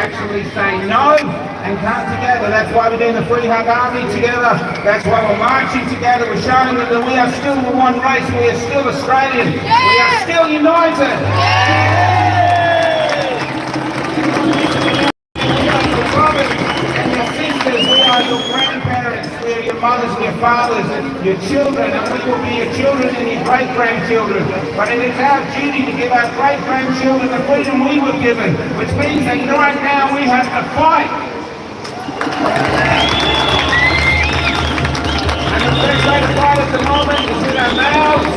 actually say no and come together. That's why we're doing the Free Hug Army together. That's why we're marching together. We're showing them that we are still the one race. We are still Australian. We are still united. We are your grandparents, we are your mothers and your fathers, your children, and we will be your children and your great-grandchildren. But it is our duty to give our great-grandchildren the freedom we were given, which means that right now we have to fight. And the best way to fight at the moment is with our mouths,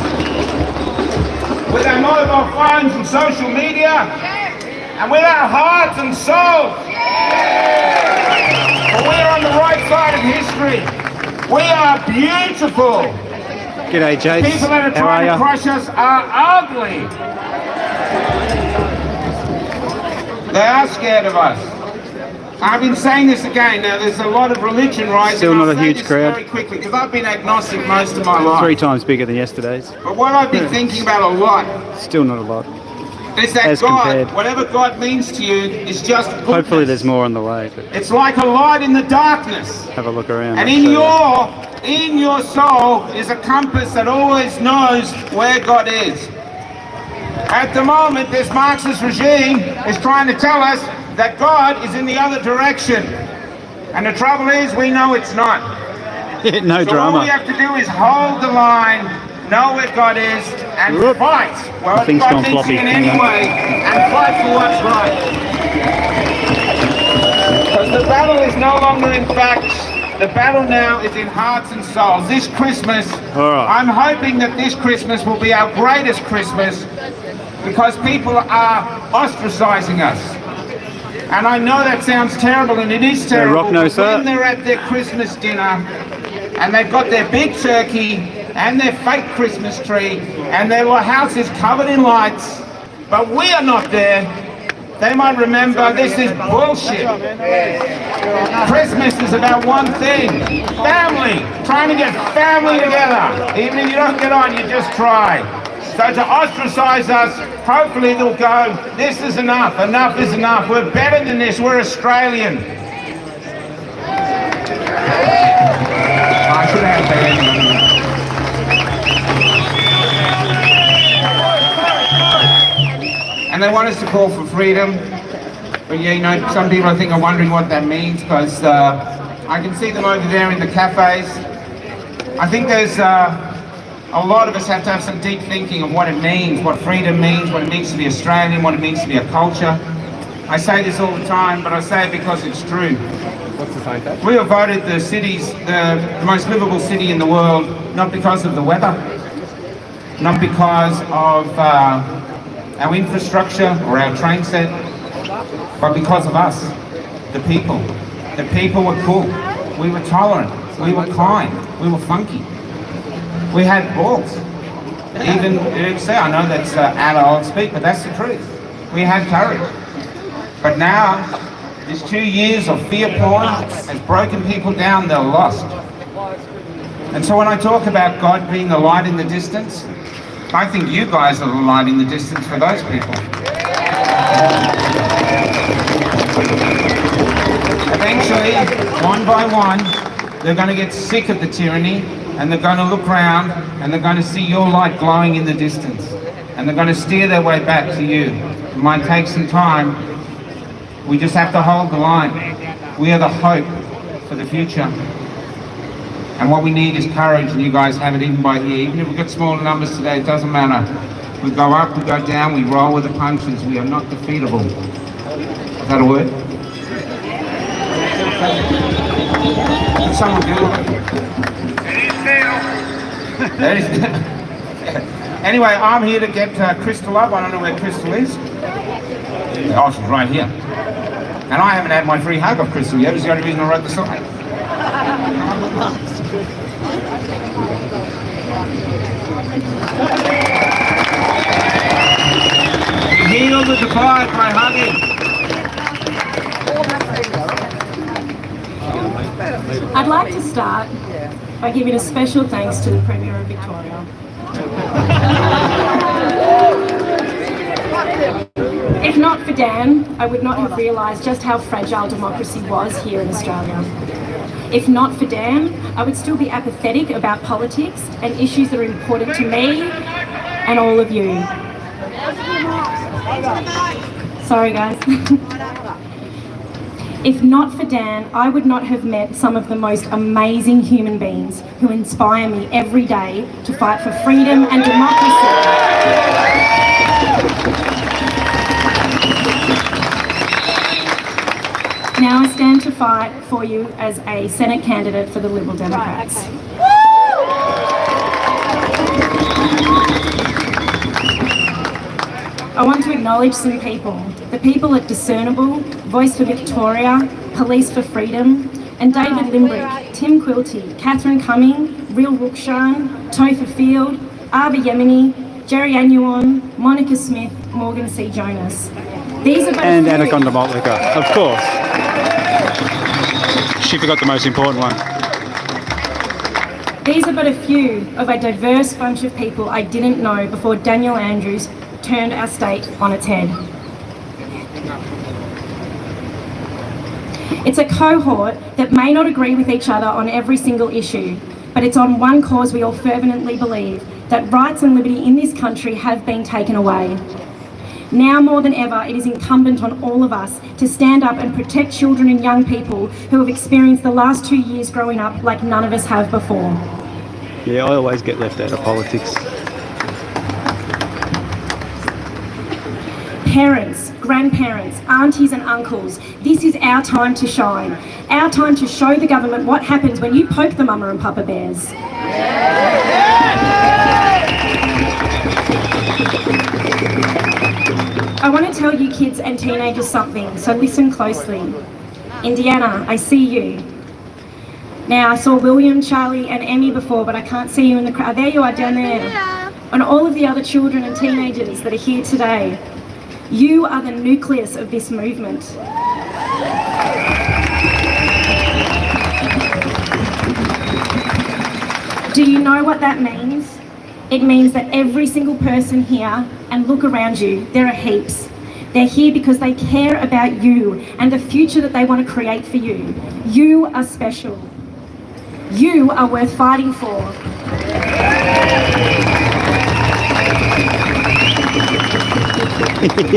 with our mobile phones and social media, and with our hearts and souls. We're on the right side of history. We are beautiful. G'day, Jace. People that are trying to crush us are ugly. They are scared of us. I've been saying this again. Now, there's a lot of religion rising. Still not a huge crowd. Very quickly, because I've been agnostic most of my life. 3 times bigger than yesterday's. But what I've been thinking about a lot. Still not a lot. Is that as God, compared. whatever God means to you, is just goodness. Hopefully there's more on the way. But it's like a light in the darkness. have a look around. And in your soul is a compass that always knows where God is. At the moment, this Marxist regime is trying to tell us that God is in the other direction. And the trouble is, we know it's not. No drama. All we have to do is hold the line, know where God is, and fight. Well, thing's God gone needs floppy. in anyway, and fight for what's right. Because the battle is no longer in facts. The battle now is in hearts and souls. This Christmas, I'm hoping that this Christmas will be our greatest Christmas, because people are ostracizing us. And I know that sounds terrible, and it is terrible. When they're at their Christmas dinner, and they've got their big turkey, and their fake Christmas tree, and their house is covered in lights, but we are not there, they might remember this is bullshit. Christmas is about one thing, family, trying to get family together. Even if you don't get on, you just try. So to ostracize us, hopefully they'll go, this is enough, enough is enough, we're better than this, we're Australian. I should have that. And they want us to call for freedom. But yeah, you know, some people I think are wondering what that means, because I can see them over there in the cafes. I think there's a lot of us have to have some deep thinking of what it means, what freedom means, what it means to be Australian, what it means to be a culture. I say this all the time, but I say it because it's true. What's the sign, Pat? We are voted the most livable city in the world, not because of the weather, not because of our infrastructure or our train set, but because of us, the people. The people were cool. We were tolerant. We were kind. We were funky. We had balls. Even, I know that's adult speak, but that's the truth. We had courage. But now, this 2 years of fear porn has broken people down. They're lost. And so when I talk about God being the light in the distance, I think you guys are the light in the distance for those people. Eventually, one by one, they're going to get sick of the tyranny, and they're going to look round, and they're going to see your light glowing in the distance, and they're going to steer their way back to you. It might take some time. We just have to hold the line. We are the hope for the future. And what we need is courage, and you guys have it even by here. Even if we've got smaller numbers today, it doesn't matter. We go up, we go down, we roll with the punches. We are not defeatable. Is that a word? Can someone do it? Anyway, I'm here to get Crystal up. I don't know where Crystal is. Oh, she's right here. And I haven't had my free hug of Crystal yet. It's the only reason I wrote the song. Heal the divide by hugging. I'd like to start by giving a special thanks to the Premier of Victoria. If not for Dan, I would not have realised just how fragile democracy was here in Australia. If not for Dan, I would still be apathetic about politics and issues that are important to me and all of you. Sorry guys. If not for Dan, I would not have met some of the most amazing human beings who inspire me every day to fight for freedom and democracy. Now I stand to fight for you as a Senate candidate for the Liberal Democrats. I want to acknowledge some people. The people at Discernible, Voice for Victoria, Police for Freedom, and David Limbrick, Tim Quilty, Catherine Cumming, Real Rukshan, Topher Field, Arva Yemeni, Jerry Anuon, Monica Smith, Morgan C. Jonas. These are And Anaconda Motlika, of course. She forgot the most important one. These are but a few of a diverse bunch of people I didn't know before Daniel Andrews turned our state on its head. It's a cohort that may not agree with each other on every single issue, but it's on one cause we all fervently believe, that rights and liberty in this country have been taken away. Now more than ever, it is incumbent on all of us to stand up and protect children and young people who have experienced the last 2 years growing up like none of us have before. Yeah, I always get left out of politics. Parents, grandparents, aunties and uncles, this is our time to shine. Our time to show the government what happens when you poke the mama and papa bears. I want to tell you kids and teenagers something, so listen closely. Indiana, I see you. Now, I saw William, Charlie and Emmy before, but I can't see you in the crowd. There you are down there. And all of the other children and teenagers that are here today. You are the nucleus of this movement. Do you know what that means? It means that every single person here, and look around you, there are heaps. They're here because they care about you and the future that they want to create for you. You are special. You are worth fighting for.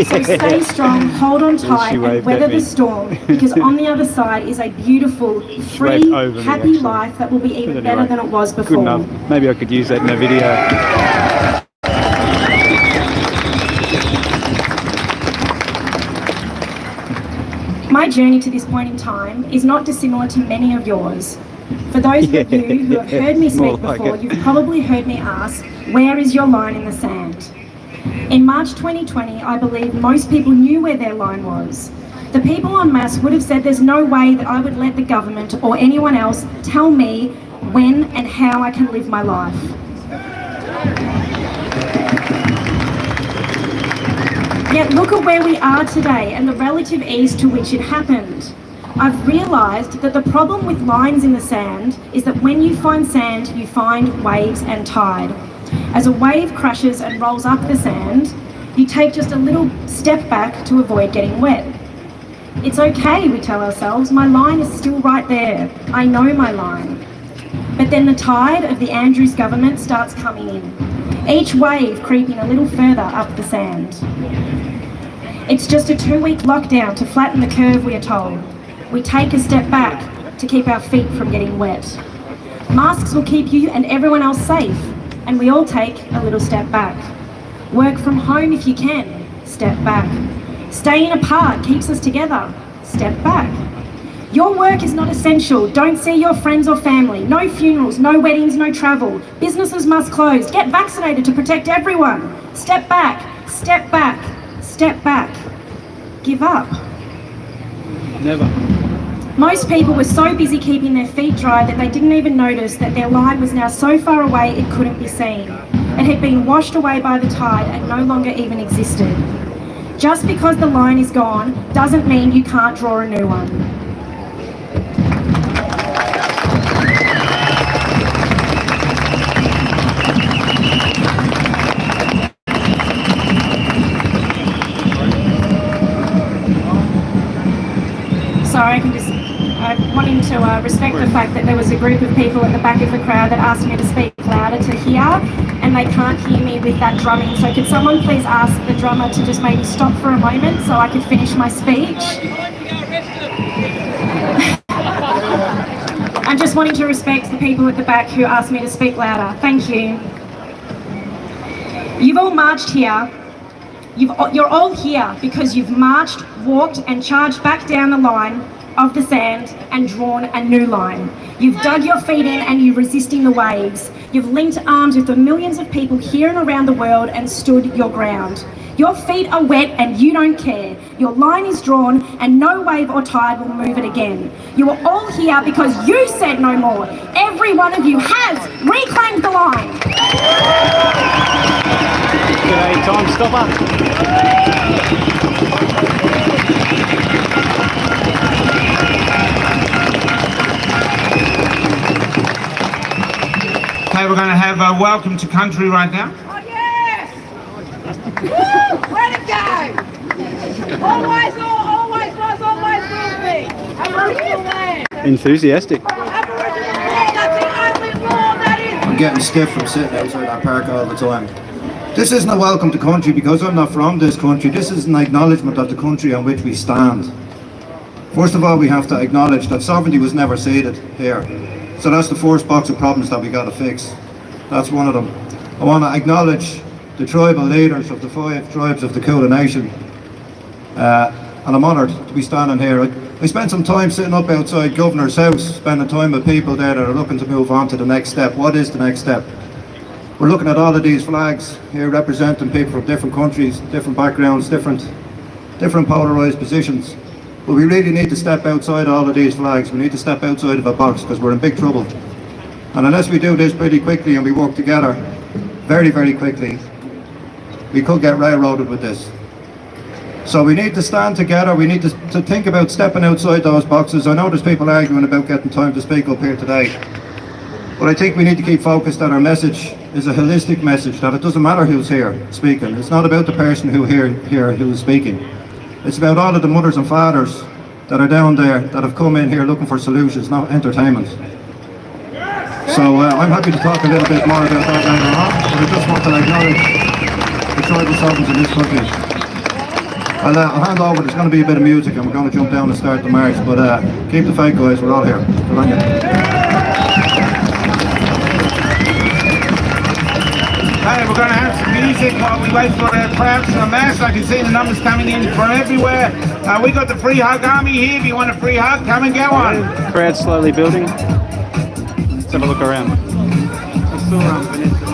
So stay strong, hold on tight and weather the storm, because on the other side is a beautiful, free, happy life that will be even better than it was before. Good enough. Maybe I could use that in a video. My journey to this point in time is not dissimilar to many of yours. For those of you who have heard me speak before, you've probably heard me ask, where is your line in the sand? In March 2020, I believe most people knew where their line was. The people en masse would have said there's no way that I would let the government or anyone else tell me when and how I can live my life. Yet look at where we are today and the relative ease to which it happened. I've realised that the problem with lines in the sand is that when you find sand, you find waves and tide. As a wave crashes and rolls up the sand, you take just a little step back to avoid getting wet. It's okay, we tell ourselves, my line is still right there. I know my line. But then the tide of the Andrews government starts coming in, each wave creeping a little further up the sand. It's just a 2-week lockdown to flatten the curve, we are told. We take a step back to keep our feet from getting wet. Masks will keep you and everyone else safe, and we all take a little step back. Work from home if you can, step back. Staying apart keeps us together, step back. Your work is not essential, don't see your friends or family. No funerals, no weddings, no travel. Businesses must close, get vaccinated to protect everyone. Step back, step back, step back. Give up. Never. Most people were so busy keeping their feet dry that they didn't even notice that their line was now so far away it couldn't be seen. It had been washed away by the tide and no longer even existed. Just because the line is gone doesn't mean you can't draw a new one. sorry, I'm wanting to respect the fact that there was a group of people at the back of the crowd that asked me to speak louder to hear, and they can't hear me with that drumming. So could someone please ask the drummer to just maybe stop for a moment so I could finish my speech? I'm just wanting to respect the people at the back who asked me to speak louder. Thank you. You've all marched here. You're all here because you've marched, walked and charged back down the line of the sand and drawn a new line. You've dug your feet in and you're resisting the waves. You've linked arms with the millions of people here and around the world and stood your ground. Your feet are wet and you don't care. Your line is drawn and no wave or tide will move it again. You are all here because you said no more. Every one of you has reclaimed the line. G'day, time stopper. Okay, we're going to have a welcome to country right now. Oh yes! Woo! Where'd it go? Always was, always will be. Aboriginal land. Enthusiastic. Aboriginal law, that's the only law that is. I'm getting stiff from sitting outside that park all the time. This isn't a welcome to country because I'm not from this country. This is an acknowledgement of the country on which we stand. First of all, we have to acknowledge that sovereignty was never ceded here. So that's the first box of problems that we got to fix. That's one of them. I want to acknowledge the tribal leaders of the 5 tribes of the Kulin Nation. And I'm honoured to be standing here. I spent some time sitting up outside Governor's house, spending time with people there that are looking to move on to the next step. What is the next step? We're looking at all of these flags here representing people from different countries, different backgrounds, different polarised positions. But we really need to step outside all of these flags. We need to step outside of a box because we're in big trouble. And unless we do this pretty quickly and we work together very, very quickly, we could get railroaded with this. So we need to stand together. We need to think about stepping outside those boxes. I know there's people arguing about getting time to speak up here today. But I think we need to keep focused that our message is a holistic message, that it doesn't matter who's here speaking. It's not about the person who is speaking. It's about all of the mothers and fathers that are down there that have come in here looking for solutions, not entertainment. So I'm happy to talk a little bit more about that later on, but I just want to acknowledge the tribal sovereigns in this country. I'll hand over, there's going to be a bit of music and we're going to jump down and start the march, but keep the faith guys, we're all here. Good on you. Hey, we're going to have some music while we wait for our crowds to amass. I can see the numbers coming in from everywhere. We got the free hug army here. If you want a free hug, come and get one. Crowd slowly building. Let's have a look around. I saw Vanessa.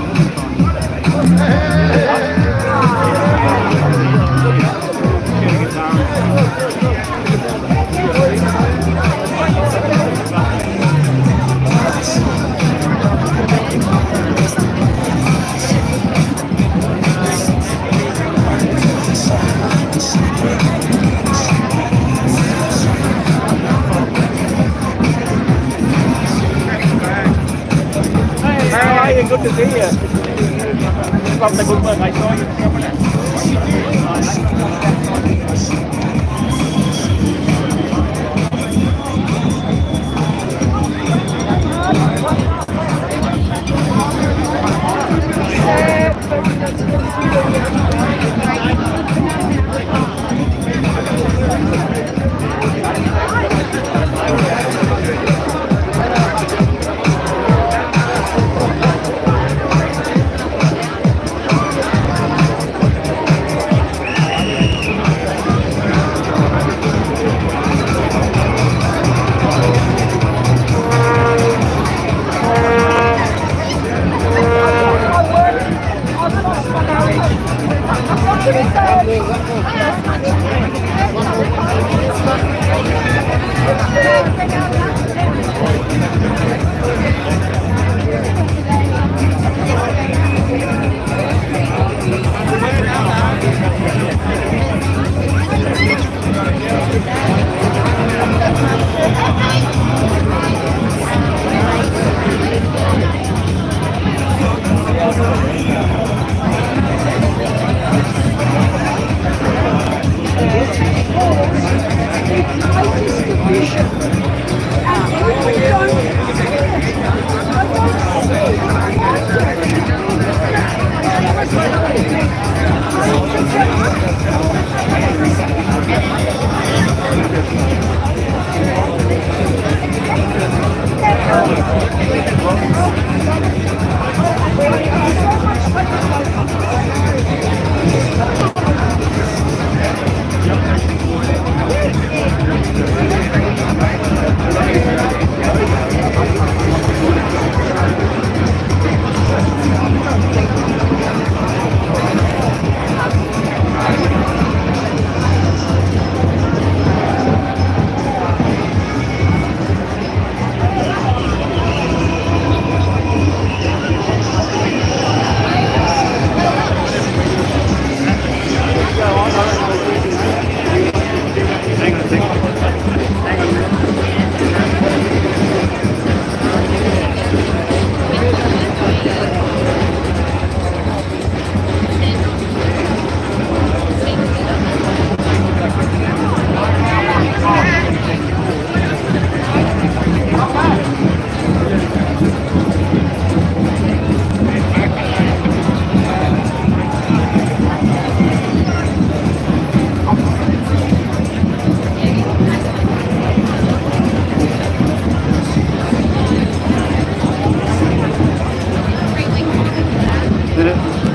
Good to see you. From the good work I saw politician. And people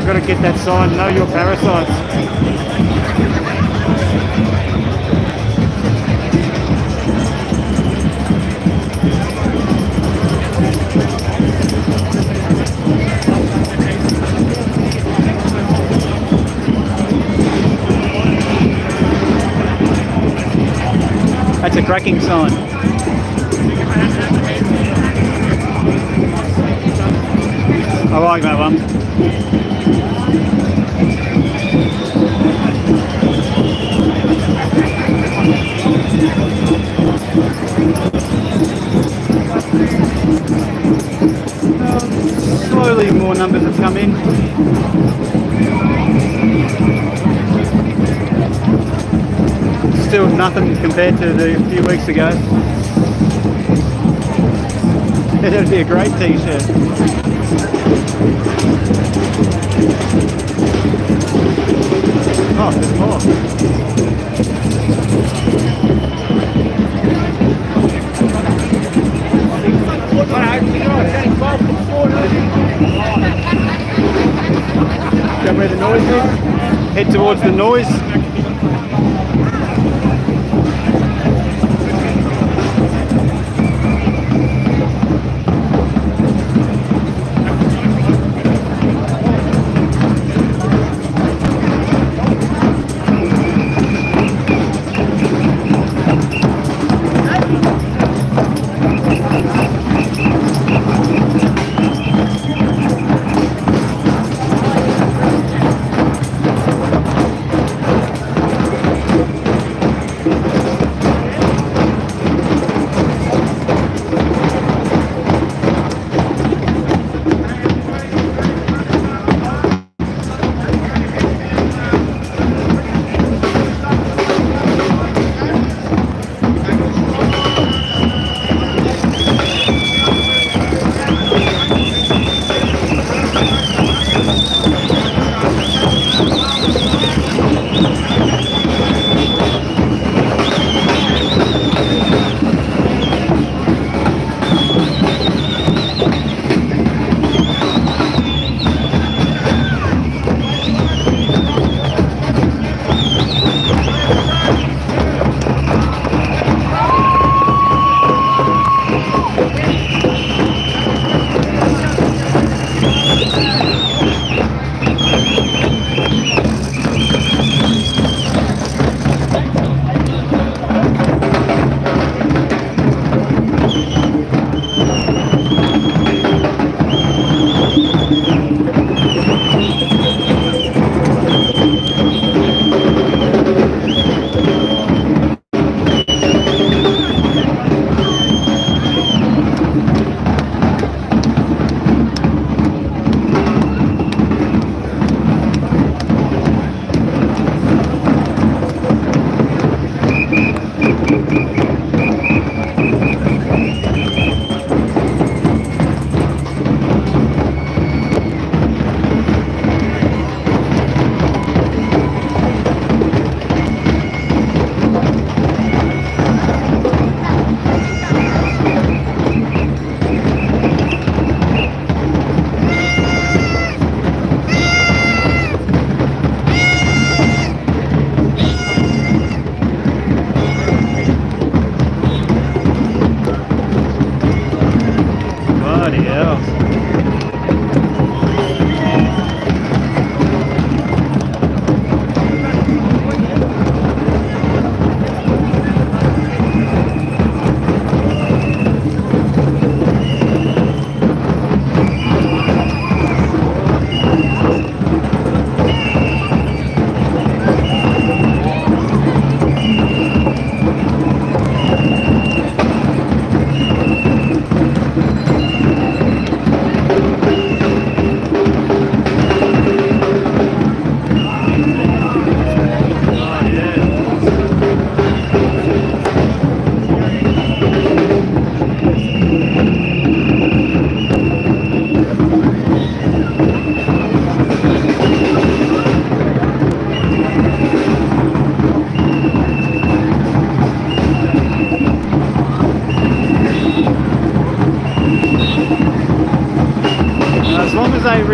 Got to get that sign, know your parasites. That's a cracking sign. I like that one. Slowly more numbers have come in. Still nothing compared to the few weeks ago. That'd be a great t-shirt. Oh, there's more. Go where the noise is. Head towards the noise.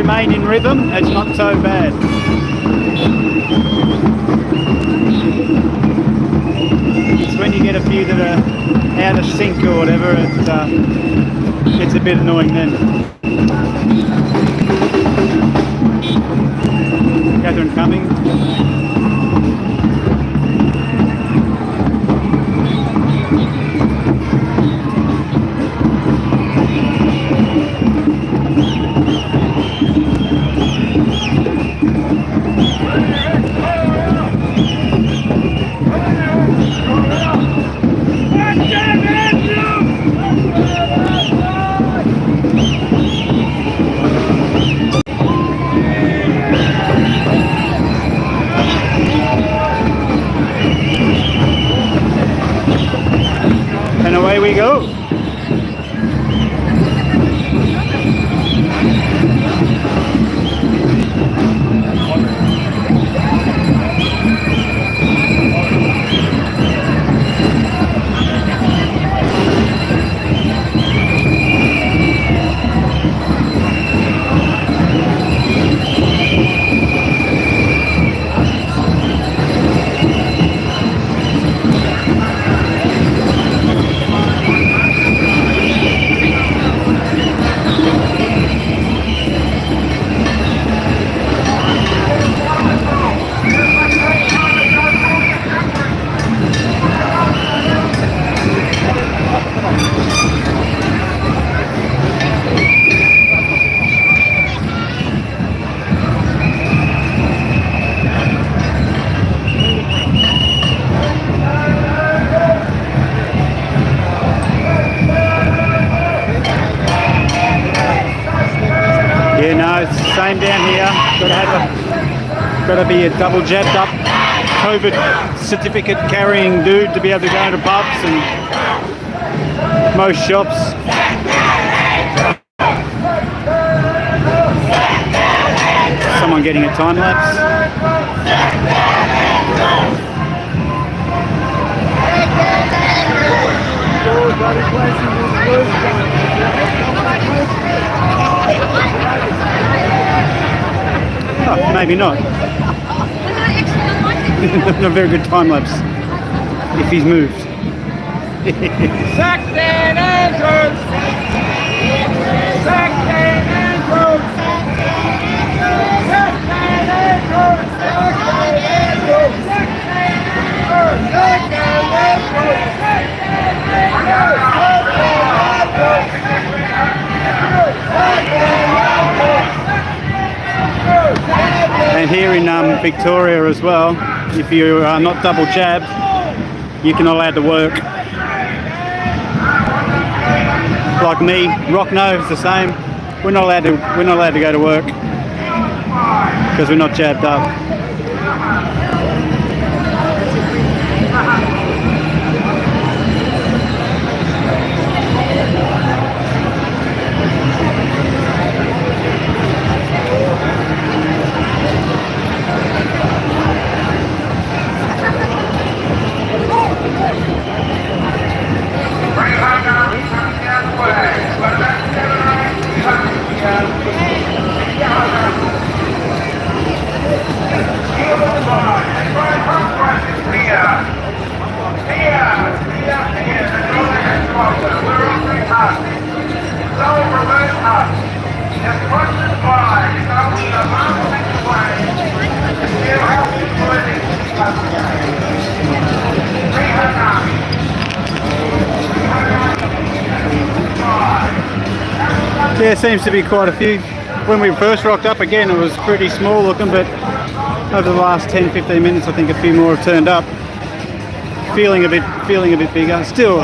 remain in rhythm, it's not so bad. It's when you get a few that are out of sync or whatever, it's a bit annoying then. Catherine coming. And away we go. Yeah, no, it's the same down here. Got to be a double jabbed up COVID certificate carrying dude to be able to go into pubs and most shops. Someone getting a time lapse. Oh, maybe not. Not a very good time lapse if he's moved. Sack Dan Andrews! Sack Dan Andrews! Sack Dan Andrews! Sack Dan Andrews! Sack Dan Andrews! Sack Dan Andrews! Sack Dan Andrews! And here in Victoria as well, if you are not double jabbed, you can not allowed to work. Like me, Rockno is the same. We're not allowed to go to work because we're not jabbed up. Yeah, seems to be quite a few. When we first rocked up again, it was pretty small looking, but over the last 10-15 minutes, I think a few more have turned up. Feeling a bit bigger. Still,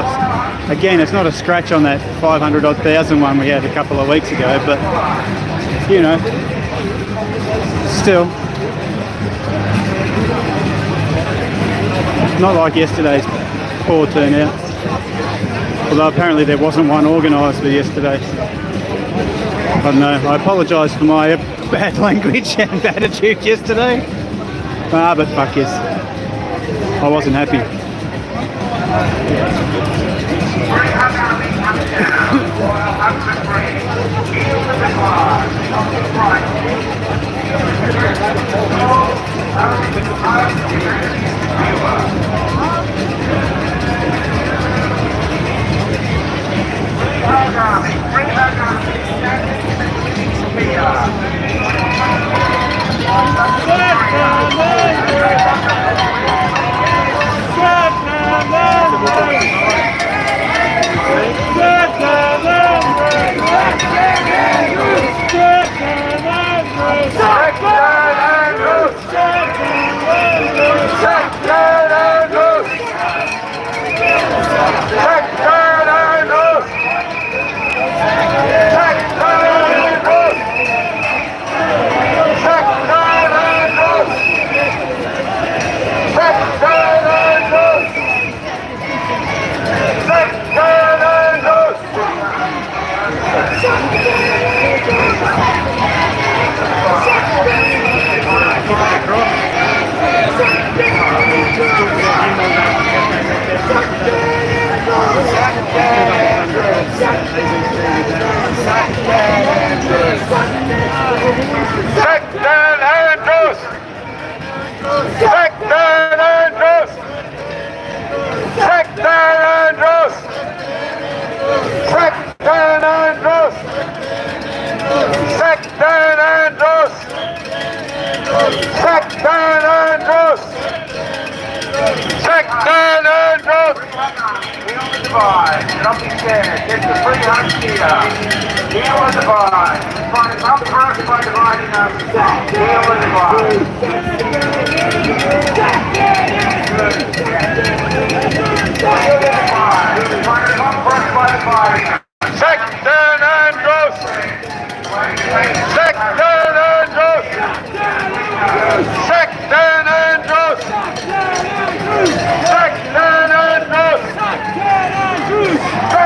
again, it's not a scratch on that 500 odd thousand one we had a couple of weeks ago, but you know, still not like yesterday's poor turnout. Although apparently there wasn't one organised for yesterday. I don't know, I apologise for my bad language and attitude yesterday. But fuck yes, I wasn't happy. Don't be scared. Get the 300 here. Deal with the divide. Find it up first by dividing up. Deal with the divide. Deal with the divide. Find it up first by dividing up. Sexton Andrews! Sexton Andrews! Sexton Andrews! Sexton Andrews!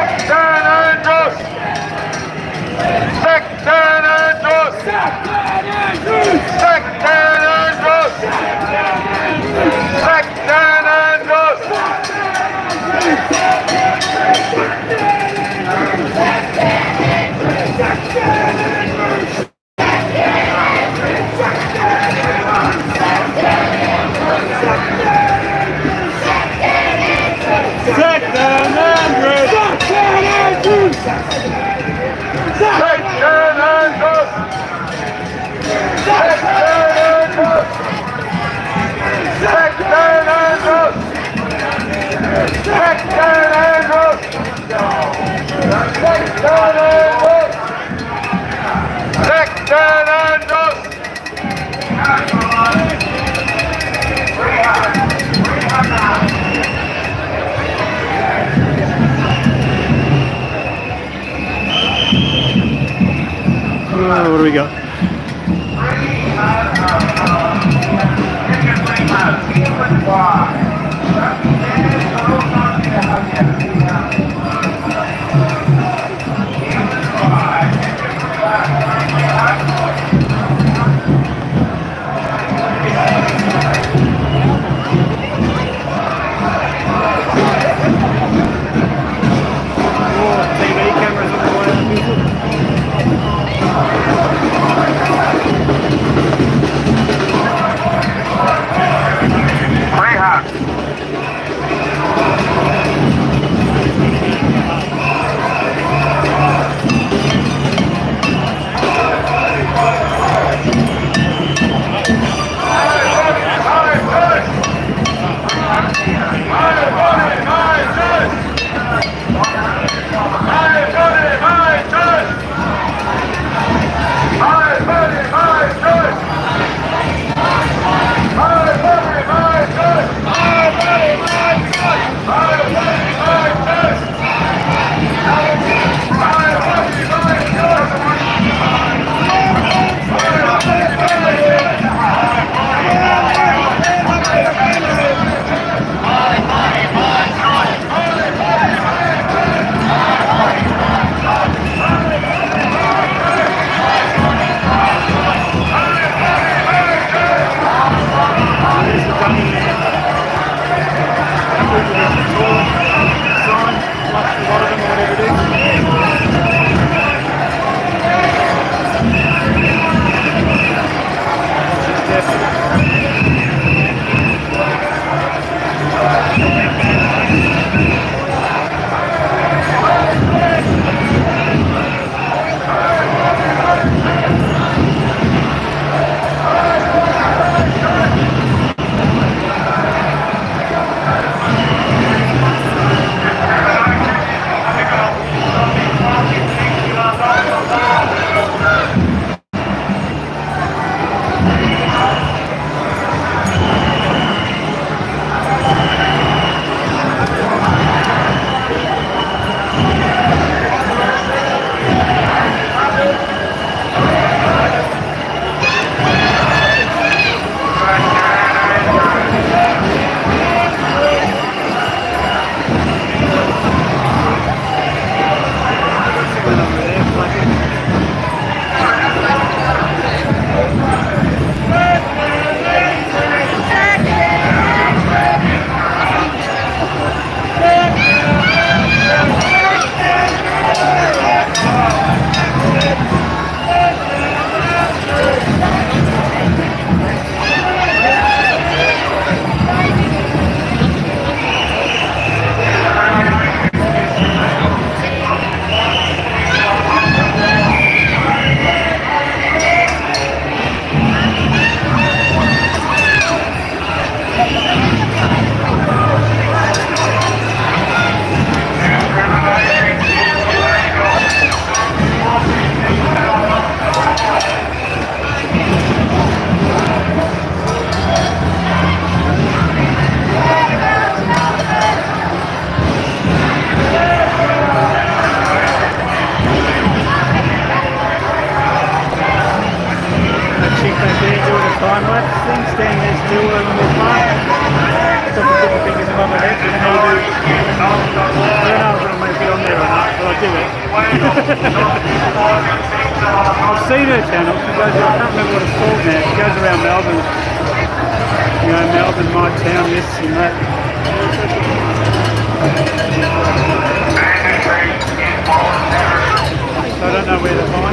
Sexton Andrews! Sexton Andrews! Sexton Andrews! Sexton Andrews! What do we got? TV cameras on the way. I've seen her channel. She goes, I can't remember what it's called now. She goes around Melbourne. You know, Melbourne, my town, this and that. So I don't know where to find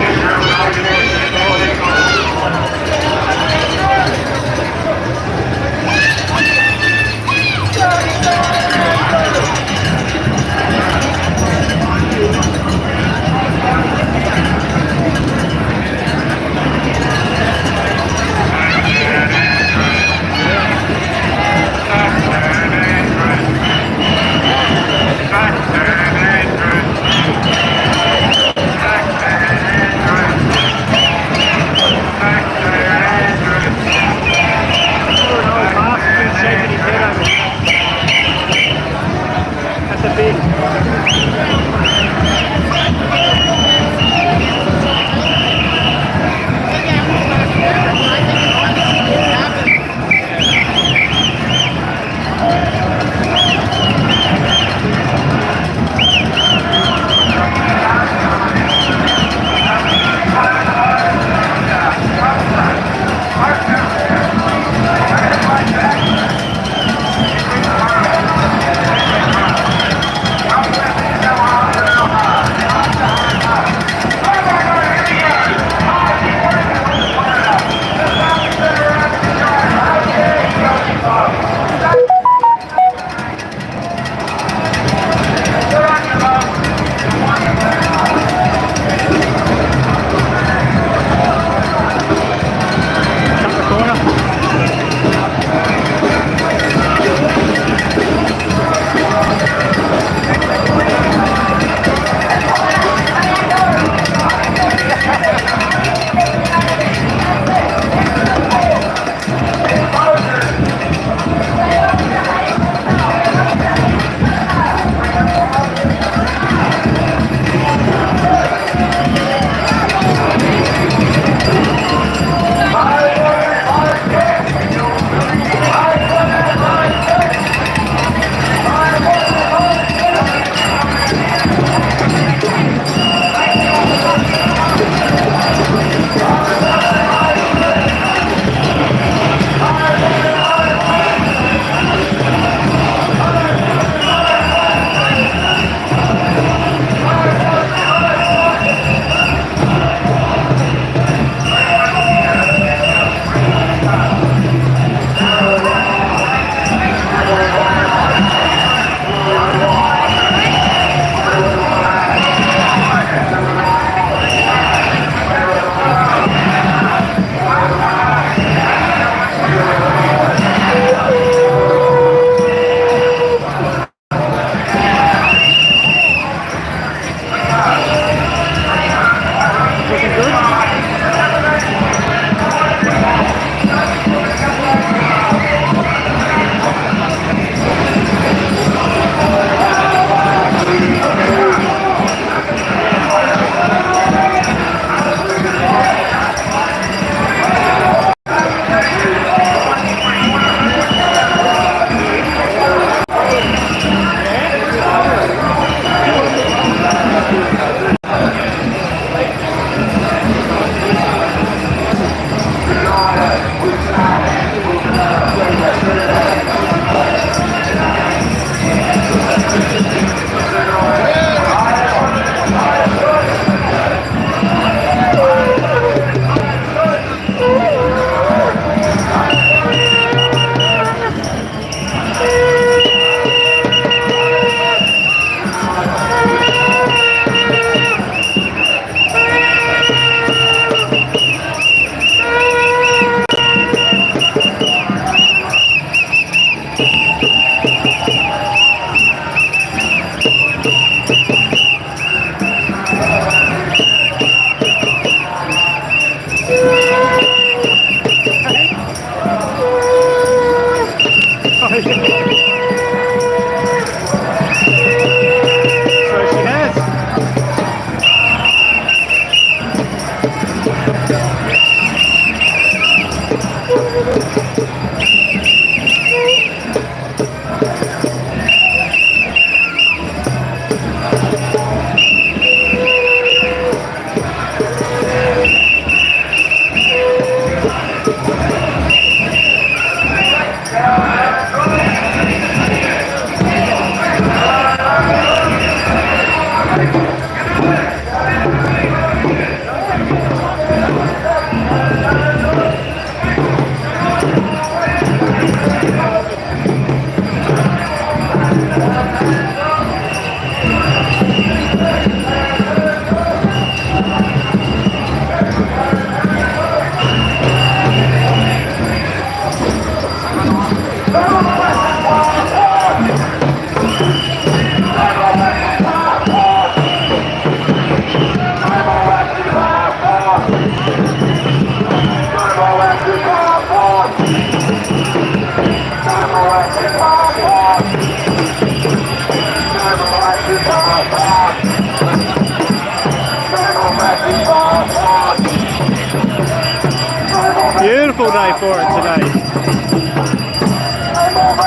Beautiful day for it today.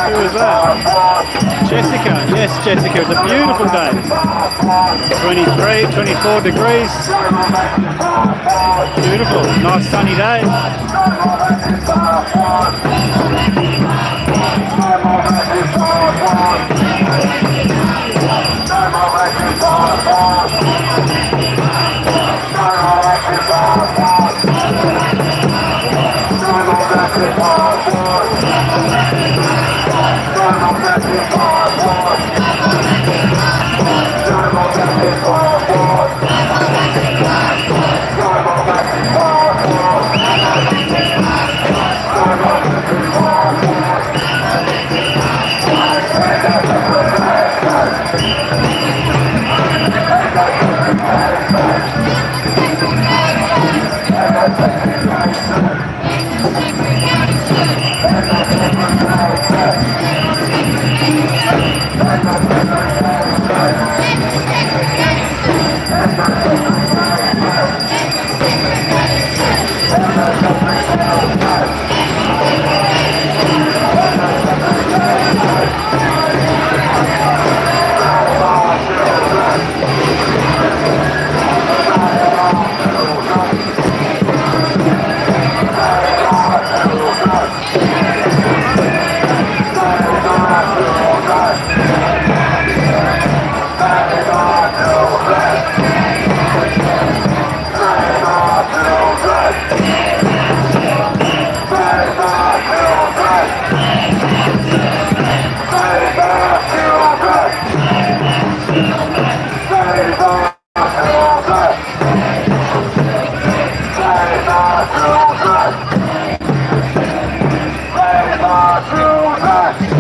Who was that? Jessica. Yes, Jessica. It's a beautiful day. 23, 24 degrees. Beautiful. Nice sunny day.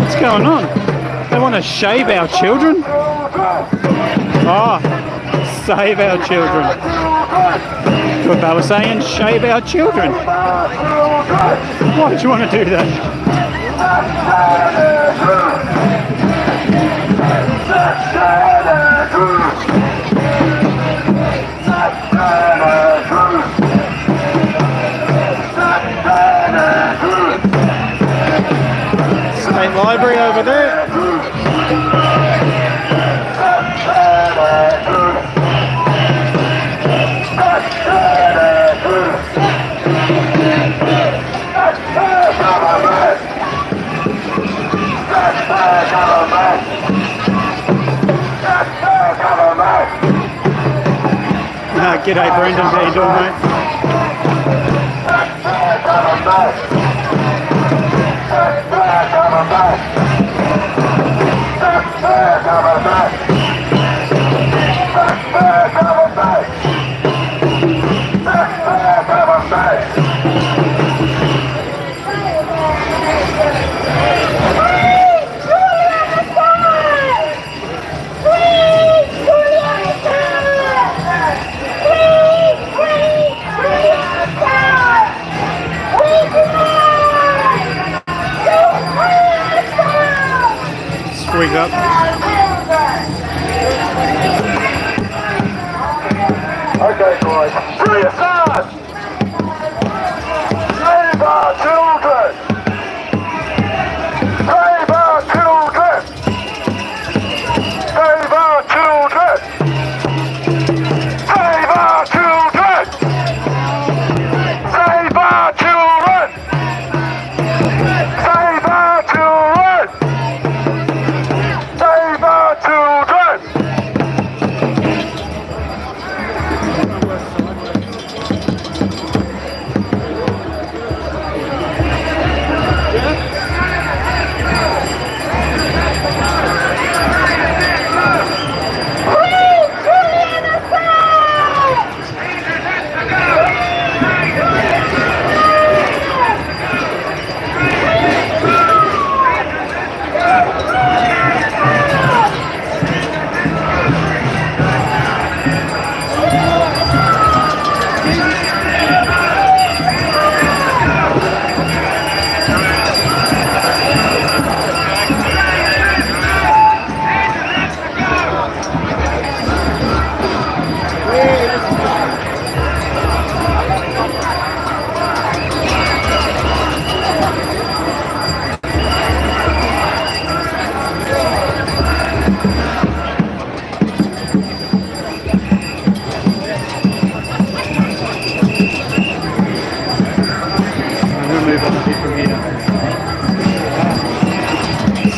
What's going on? They want to shave our children? Oh, save our children. That's what they were saying, shave our children. Why would you want to do that? State Library over there. G'day Brendan, how you doing, mate? Squeak up.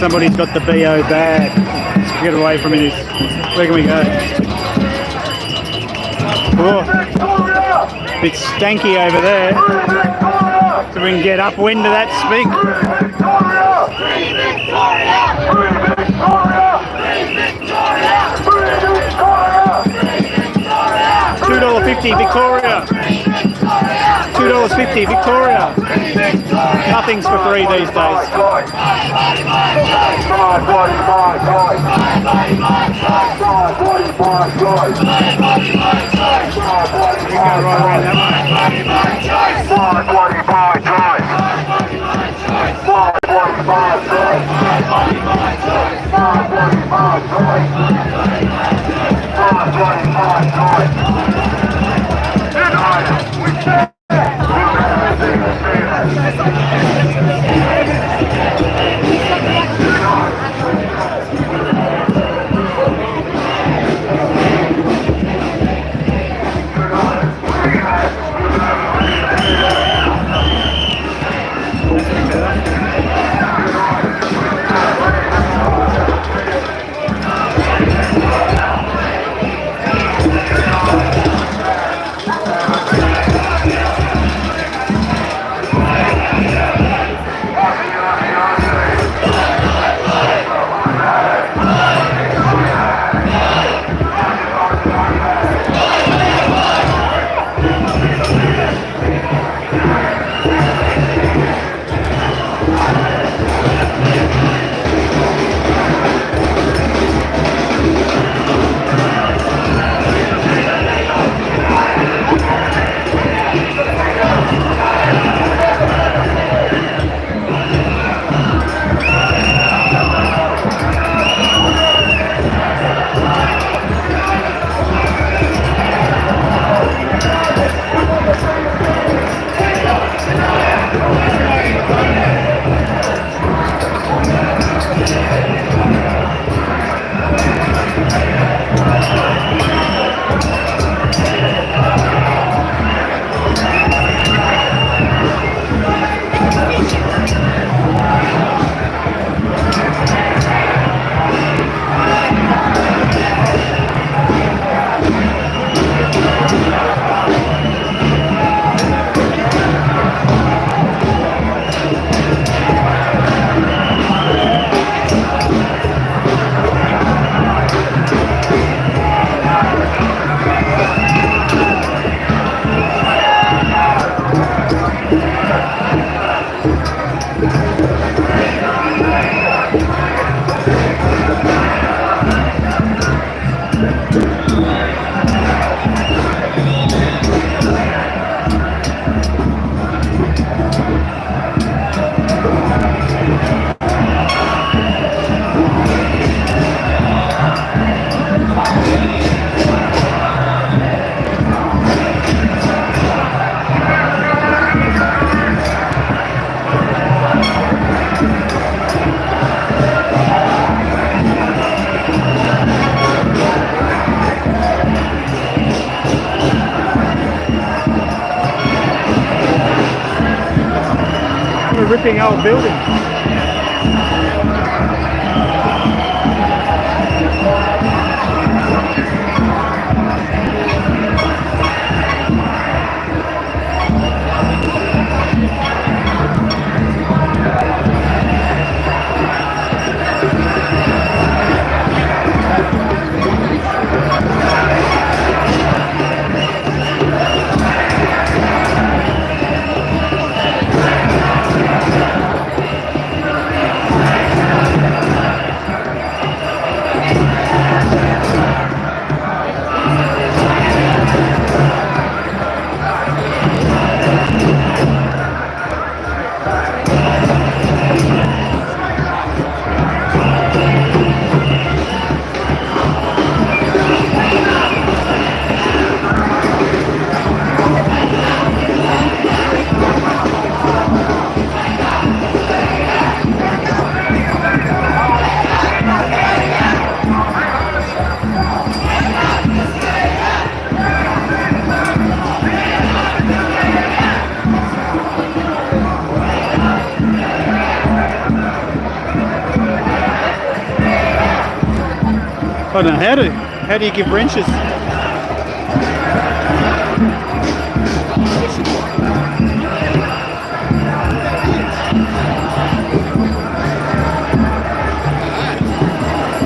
somebody's got the BO bad. Let's get away from it. Where can we go? Oh, bit stanky over there. So we can get upwind to that speak. $2.50 Victoria. $2.50 Victoria. Nothing's for free these days. You go right around that a ripping old building. I don't know how do you give wrenches?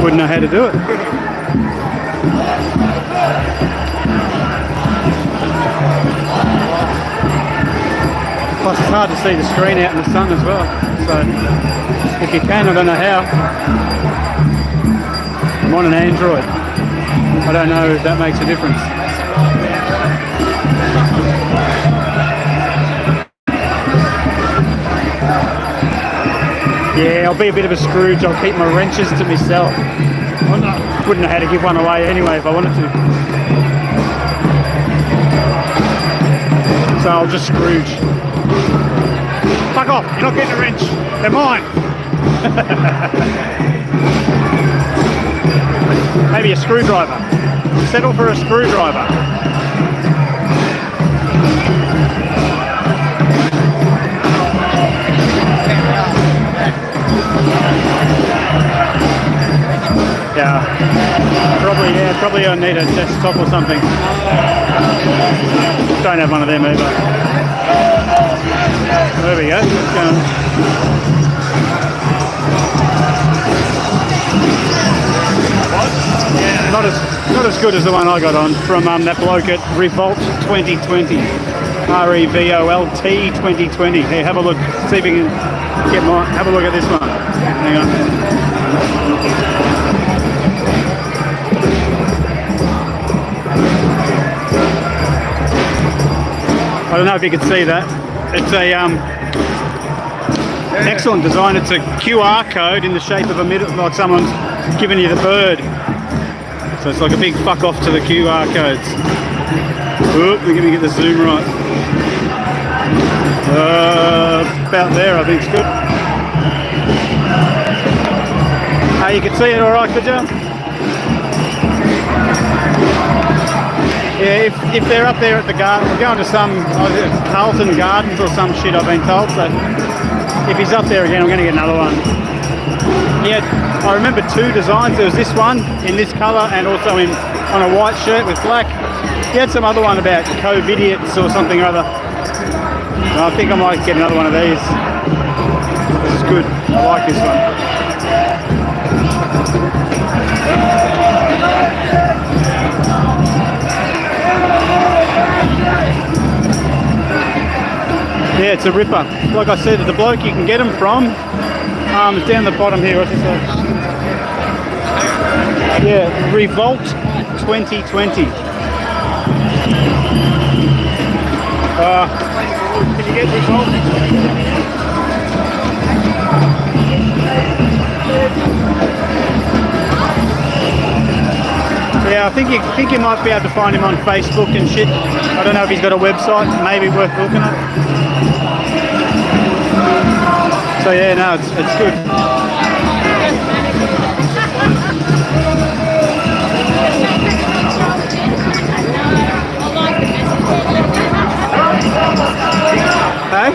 Wouldn't know how to do it. Plus it's hard to see the screen out in the sun as well. So if you can, I don't know how. I'm on an Android. I don't know if that makes a difference. Yeah, I'll be a bit of a Scrooge. I'll keep my wrenches to myself. I wouldn't know how to give one away anyway if I wanted to. So I'll just Scrooge. Fuck off, you're not getting a wrench. They're mine. Maybe a screwdriver. Settle for a screwdriver. Yeah, probably I need a desktop or something. Don't have one of them either. There we go. Not as good as the one I got on from that bloke at Revolt 2020. REVOLT 2020. Here, have a look. See if you can get mine. Have a look at this one. Hang on. I don't know if you can see that. It's a excellent design. It's a QR code in the shape of a middle, like someone's giving you the bird. So it's like a big fuck off to the QR codes. Oop, we're gonna get the zoom right. About there, I think it's good. You can see it all right, could you? Yeah, if they're up there at the garden, we're going to some Carlton Gardens or some shit, I've been told. So if he's up there again, I'm going to get another one. Yeah, I remember two designs. There was this one in this colour and also on a white shirt with black. He had some other one about COVIDiots or something or other. I think I might get another one of these. This is good. I like this one. Yeah, it's a ripper. Like I said, the bloke you can get them from is down the bottom here. What's this like? Yeah, Revolt 2020. Can you get Revolt? Yeah, I think you might be able to find him on Facebook and shit. I don't know if he's got a website. Maybe worth looking at. So yeah, no, it's good. Hey?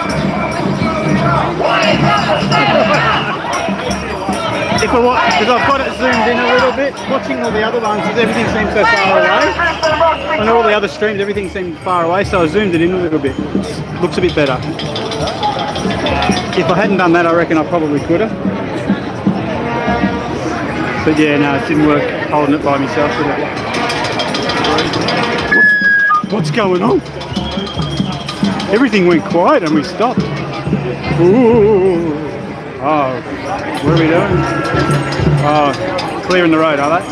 Because I've got it zoomed in a little bit, watching all the other ones, because everything seems so far away. On all the other streams, everything seemed far away, so I zoomed it in a little bit. It looks a bit better. If I hadn't done that, I reckon I probably could have. But yeah, no, it didn't work holding it by myself. What's going on? Everything went quiet and we stopped. Ooh. Oh, what are we doing? Oh, clearing the road, are they?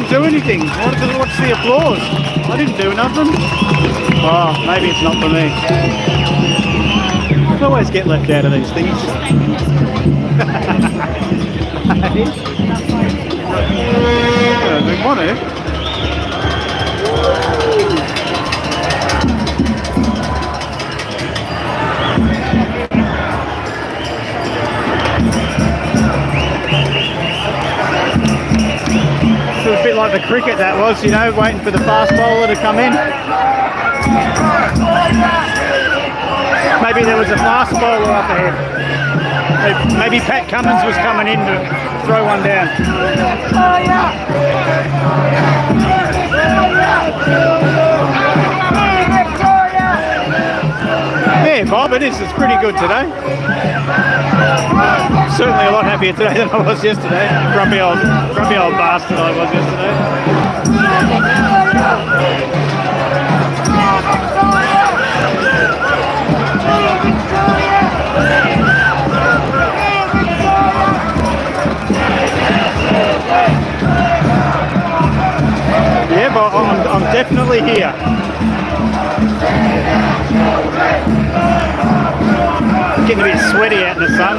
didn't do anything. What's the applause? I didn't do nothing. Oh, maybe it's not for me. I always get left out of these things. I didn't want to. It was a bit like the cricket that was, you know, waiting for the fast bowler to come in. Maybe there was a fast bowler up ahead. Maybe Pat Cummins was coming in to throw one down. Yeah, Bob, it is. It's pretty good today. Certainly a lot happier today than I was yesterday. Grumpy old bastard I was yesterday. Yeah, but I'm definitely here. Getting a bit sweaty out in the sun.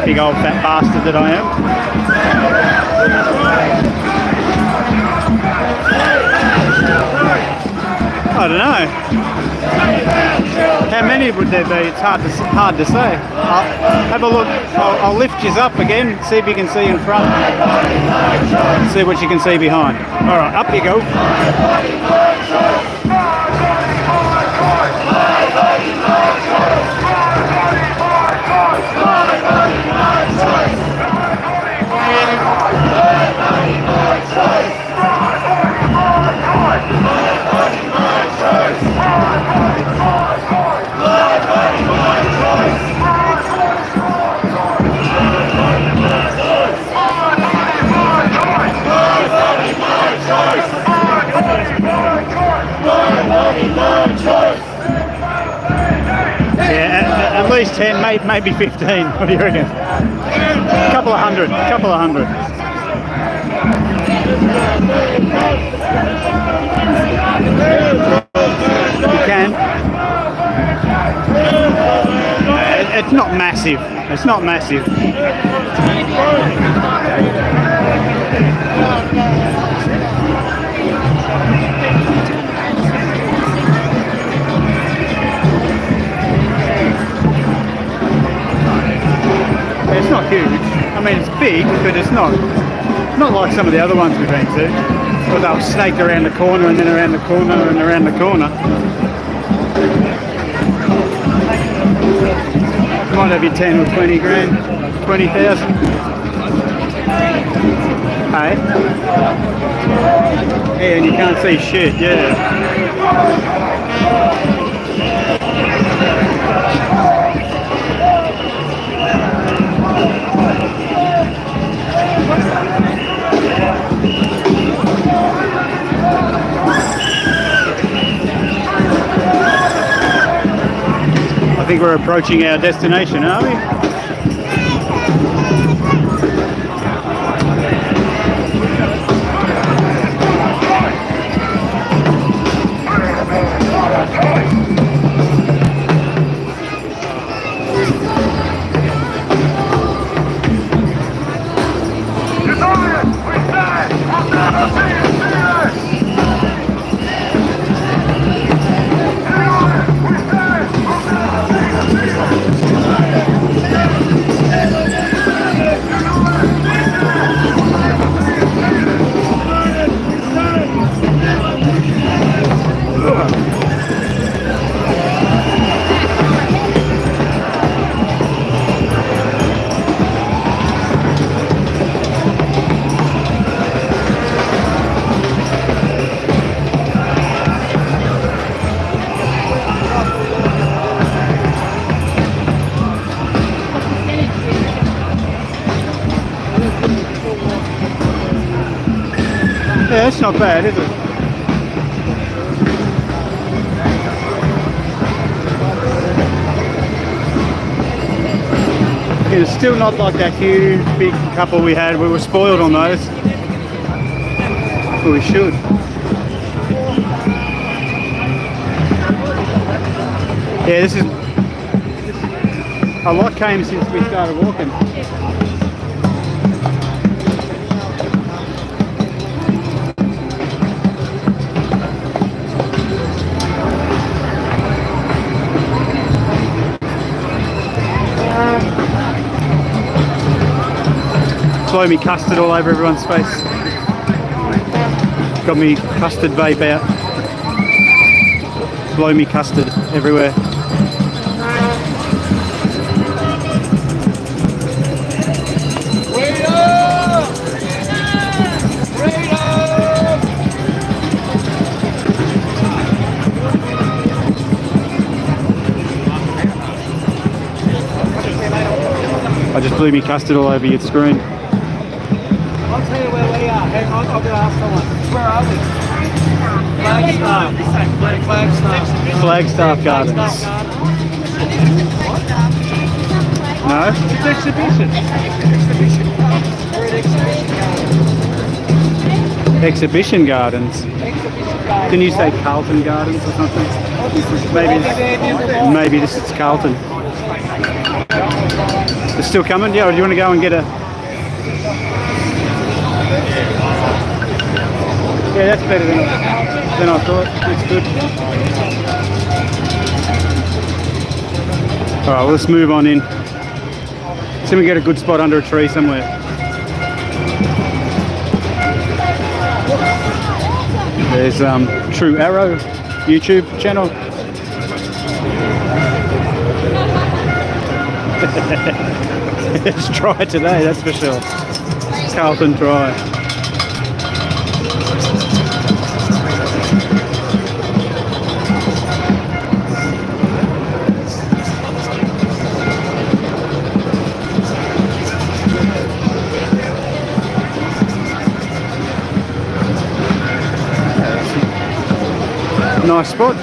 Big old fat bastard that I am. I don't know. How many would there be? It's hard to say. I'll have a look. I'll lift you up again, see if you can see in front. See what you can see behind. All right, up you go. Yeah, at least 10, maybe 15. What do you reckon? Couple of hundred. You can. It's not massive. It's not massive. It's not huge. I mean, it's big, but it's not like some of the other ones we've been to, where they'll snake around the corner and then around the corner and around the corner. Might have your 10 or 20 grand, 20,000. Hey? Yeah, and you can't see shit, yeah. I think we're approaching our destination, are we? Yeah, it's not bad, is it? It's still not like that huge big couple we had. We were spoiled on those. But we should. Yeah, this is a lot came since we started walking. Blow me custard all over everyone's face. Got me custard vape out. Blow me custard everywhere. I just blew me custard all over your screen. I'll tell you where we are. Hang on, I'll go ask someone. Where are we? Flagstaff. Flagstaff Gardens. No? It's exhibition. We're at Exhibition exhibition gardens. Gardens. Exhibition gardens. Can you say Carlton Gardens or something? Maybe this is Carlton. It's still coming? Yeah, or do you want to go and get a... Yeah, that's better than I thought. That's good. Alright, well, let's move on in. See if we get a good spot under a tree somewhere. There's True Arrow YouTube channel. It's dry today, that's for sure. Carlton dry. Nice spot.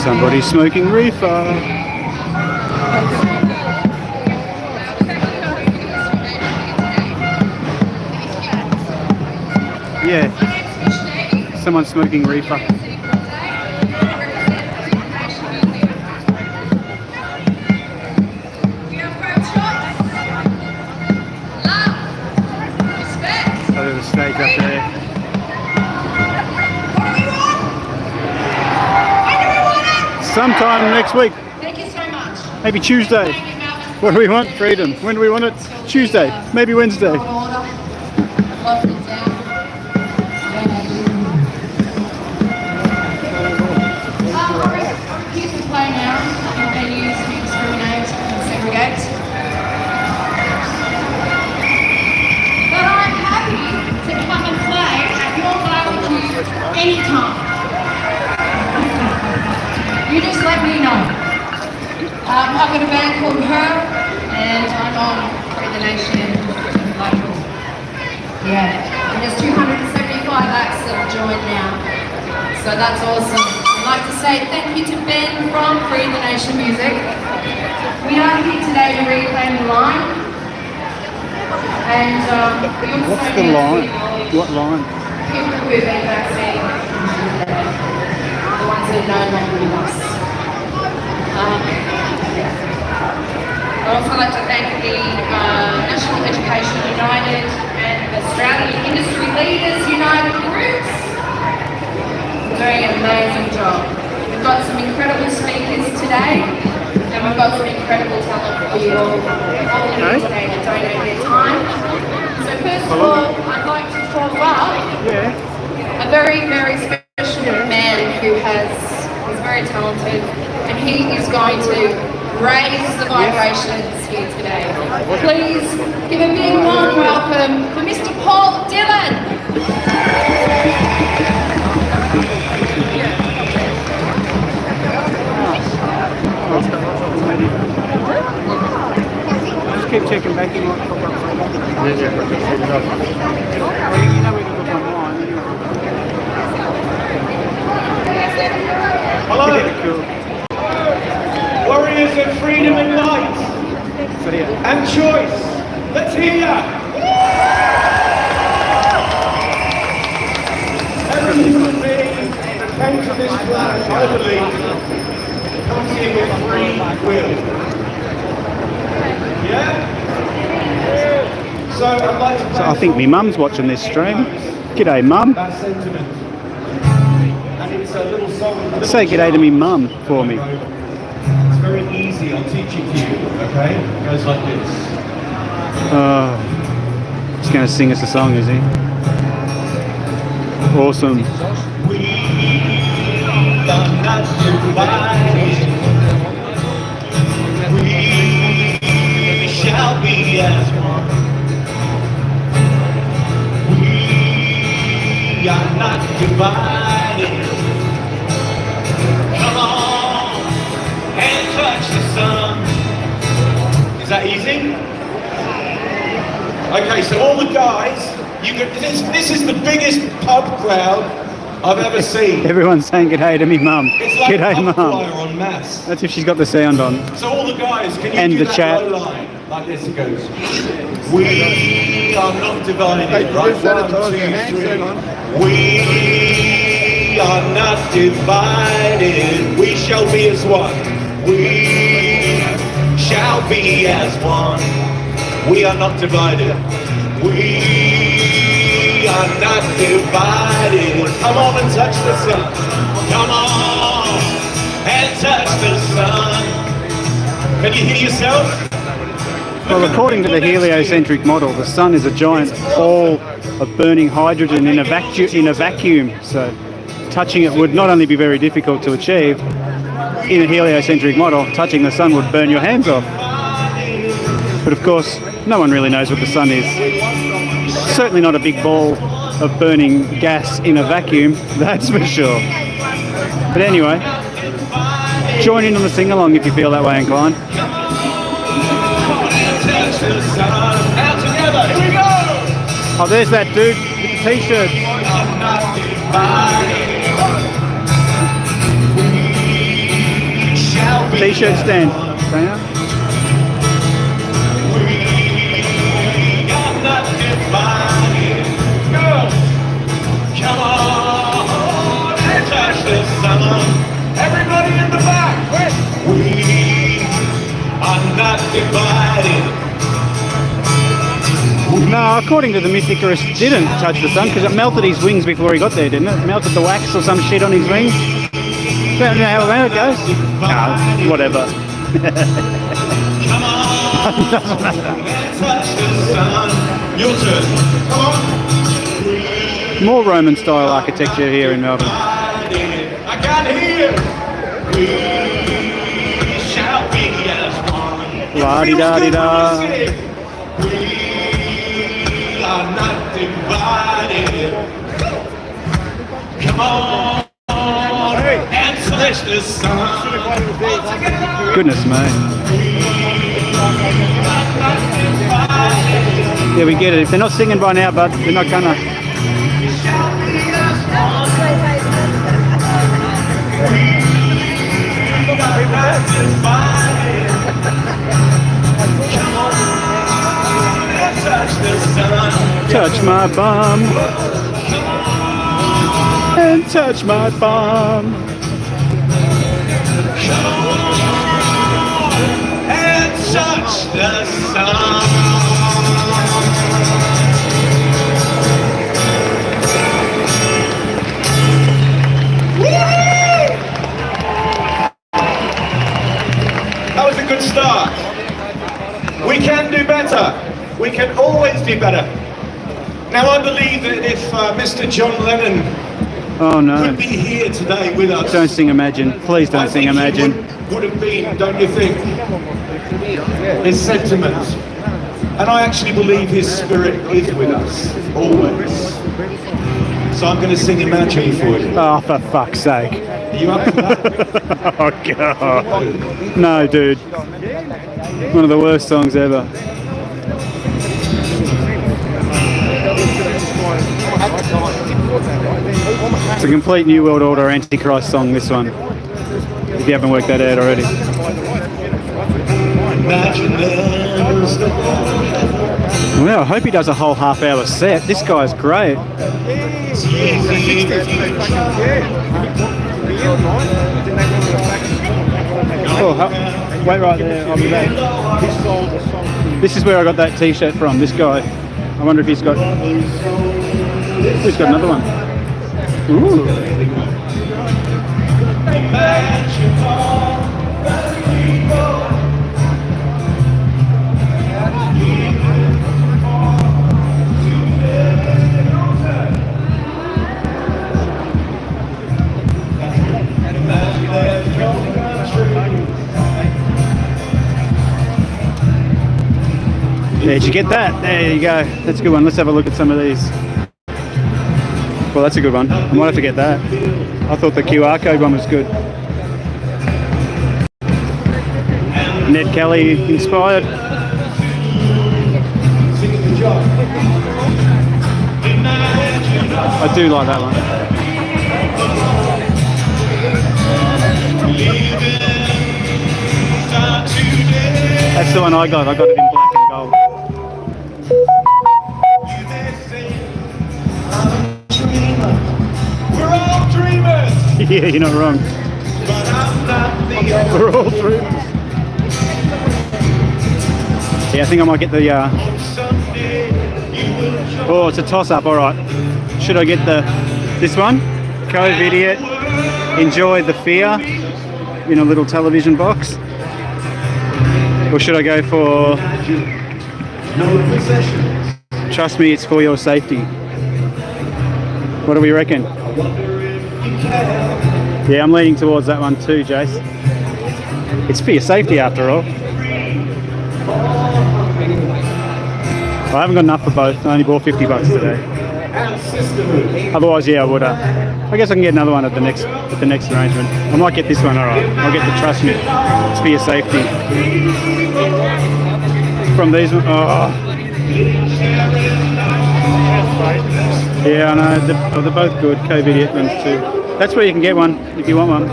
Somebody smoking reefer. Yeah, someone smoking reefer. Oh, there's a stage up there. Sometime next week. Thank you so much. Maybe Tuesday. What do we want? Freedom. When do we want it? Tuesday. Maybe Wednesday. Here's the play now. Venues to discriminate and segregate. But I'm happy to come and play at your barbecue anytime. You just let me know. I've got a band called Her, and I'm on Free the Nation local. Yeah, and there's 275 acts that have joined now, so that's awesome. I'd like to say thank you to Ben from Free the Nation Music. We are here today to reclaim the line, and we also What's the need to line? acknowledge What line? people who have been vaccinated, the ones that are no longer with us. I'd also like to thank the National Education United and Australian Industry Leaders United groups for doing an amazing job. We've got some incredible speakers today, and we've got some incredible talent for you all here today to donate their time. So first of all, I'd like to call up a very, very special man who is very talented, and he is going to raise the vibrations here today. Please give a big warm welcome for Mr. Paul Dillon. checking back in what pop up for a moment. Well, you know we can look online anyway. Hello, Yeah, cool. warriors of freedom and light So yeah. and choice. Let's hear ya. Every human being that came to this planet, I believe, comes here with free will. Yeah? So I'd like to So I think me mum's watching this stream. G'day, mum. that sentiment. And it's a little song. Say g'day to me mum for me. It's very easy. I'll teach it to you, okay? It goes like this. Oh, he's going to sing us a song, is he? Awesome. We are not divided. We shall be as one. We are not divided. Come on and touch the sun. Is that easy? Okay, so all the guys, this is the biggest pub crowd I've ever seen. Everyone's saying g'day to me mum. It's like G'day, a mum. flyer on mass. That's if she's got the sound on. So all the guys, can you And do the that chat. low line? Like this it goes. We are not divided. Right, 1, 2, 3. We are not divided. We shall be as one. We shall be as one. We are not divided. We are not divided. Come on and touch the sun. Come on and touch the sun. Can you hear yourself? Well, according to the heliocentric model, the sun is a giant ball of burning hydrogen in a vacuum. So touching it would not only be very difficult to achieve, in a heliocentric model, touching the sun would burn your hands off. But of course, no one really knows what the sun is. Certainly not a big ball of burning gas in a vacuum, that's for sure. But anyway, join in on the sing-along if you feel that way inclined. Oh, there's that dude with the t-shirt. T-shirt stand. Dana? Come on and touch the sun. Everybody in the back. We are not divided. No, according to the myth, Icarus didn't touch the sun because it melted his wings before he got there, didn't it? Melted the wax or some shit on his wings. Don't know how it goes. No, whatever. Come on and touch the sun. Your turn. Come on. More Roman style architecture here in Melbourne. I can't hear. We shall be as one. La-di-da-di-da. We are not divided. Come on and touch the sun. Goodness me. Yeah, we get it. If they're not singing by now, but they're not gonna. Touch my bum and touch my bum. And touch the sun. That was a good start. We can do better. We can always do better. Now I believe that if Mr. John Lennon Oh no. could be here today with us, Don't sing Imagine. Please don't sing Imagine. Would have been, don't you think? His sentiments. And I actually believe his spirit is with us, always. So I'm going to sing Imagine for you. Oh, for fuck's sake. Are you up for that? Oh, God. No, dude. One of the worst songs ever. a complete New World Order Antichrist song, this one. If you haven't worked that out already. Well, I hope he does a whole half-hour set. This guy's great. Oh, wait right there, I'll be back. This is where I got that t-shirt from, this guy. I wonder if he's got another one. Ooh. Did you get that? There you go. That's a good one. Let's have a look at some of these. Well, that's a good one. I might have to get that. I thought the QR code one was good. Ned Kelly inspired. I do like that one. That's the one I got. I got it in black and gold. We're all dreamers. Yeah, you're not wrong. But I'm not the We're all dreamers. Yeah, I think I might get the. Oh, it's a toss-up. All right. Should I get this one? COVID idiot. Enjoy the fear in a little television box. Or should I go for trust me, it's for your safety? What do we reckon? Yeah, I'm leaning towards that one too, Jace. It's for your safety after all. I haven't got enough for both. I only bought $50 today. Otherwise, yeah, I would. I guess I can get another one at the next arrangement. I might get this one. All right, I'll get the trust me. It's for your safety. From these, oh. Yeah, I know. They're both good. COVID idiot ones too. That's where you can get one if you want one.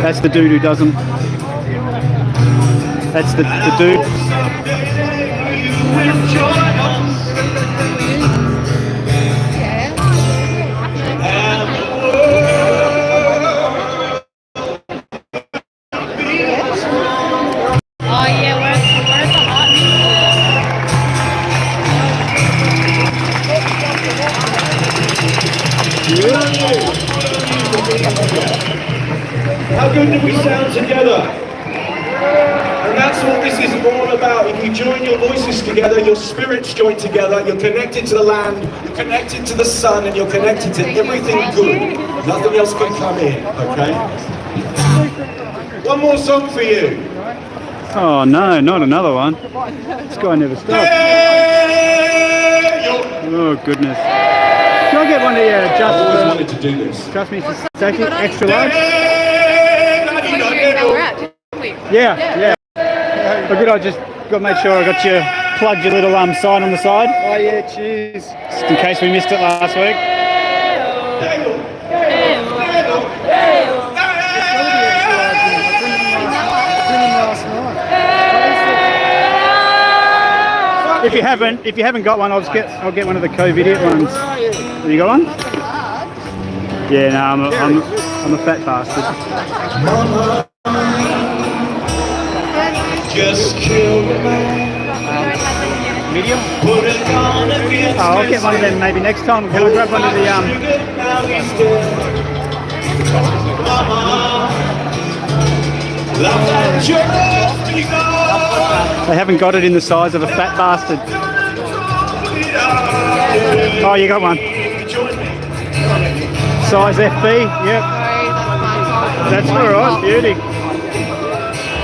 That's the dude who doesn't. That's the dude. Oh yeah, where's the hot? How good do we sound together? And that's what this is all about. If you join your voices together, your spirits join together, you're connected to the land, you're connected to the sun, and you're connected to everything good. Nothing else can come in, okay? One more song for you. Oh no, not another one. This guy never stops. Oh goodness. Can I get one of you I always wanted to do this. trust me, safety, extra large? Yeah. But good, I just got to make sure I got you plugged your little sign on the side. Oh yeah, cheers. Just in case we missed it last week. If you haven't got one, I'll get one of the COVID ones. Have you got one? Yeah, no, I'm a fat bastard. Just kill the man. Medium? Put it on against Oh, I'll get one of them maybe next time. Can I grab one of the They haven't got it in the size of a fat bastard. Oh, you got one. Size FB, yep. That's alright, beauty.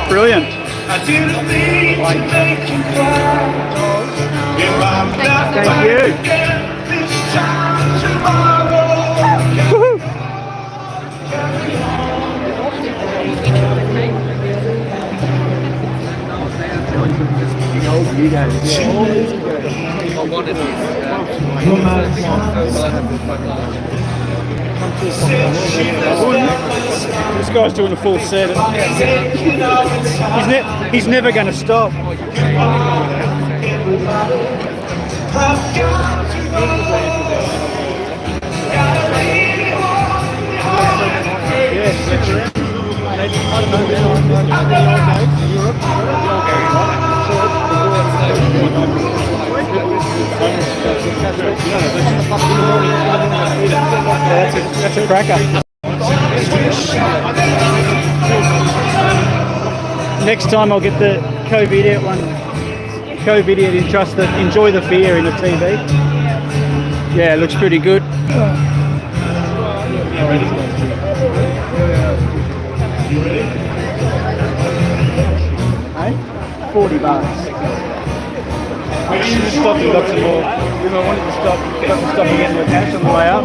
Brilliant. Thank you. Woohoo. This guy's doing a full set. He's never going to stop. That's a cracker. Next time I'll get the co-video one. Co-video to trust the Enjoy the Fear in the TV. Yeah, it looks pretty good. Hey? $40. I should have stopped and got some more. If I wanted to stop, got to stop and get more cash on the way up.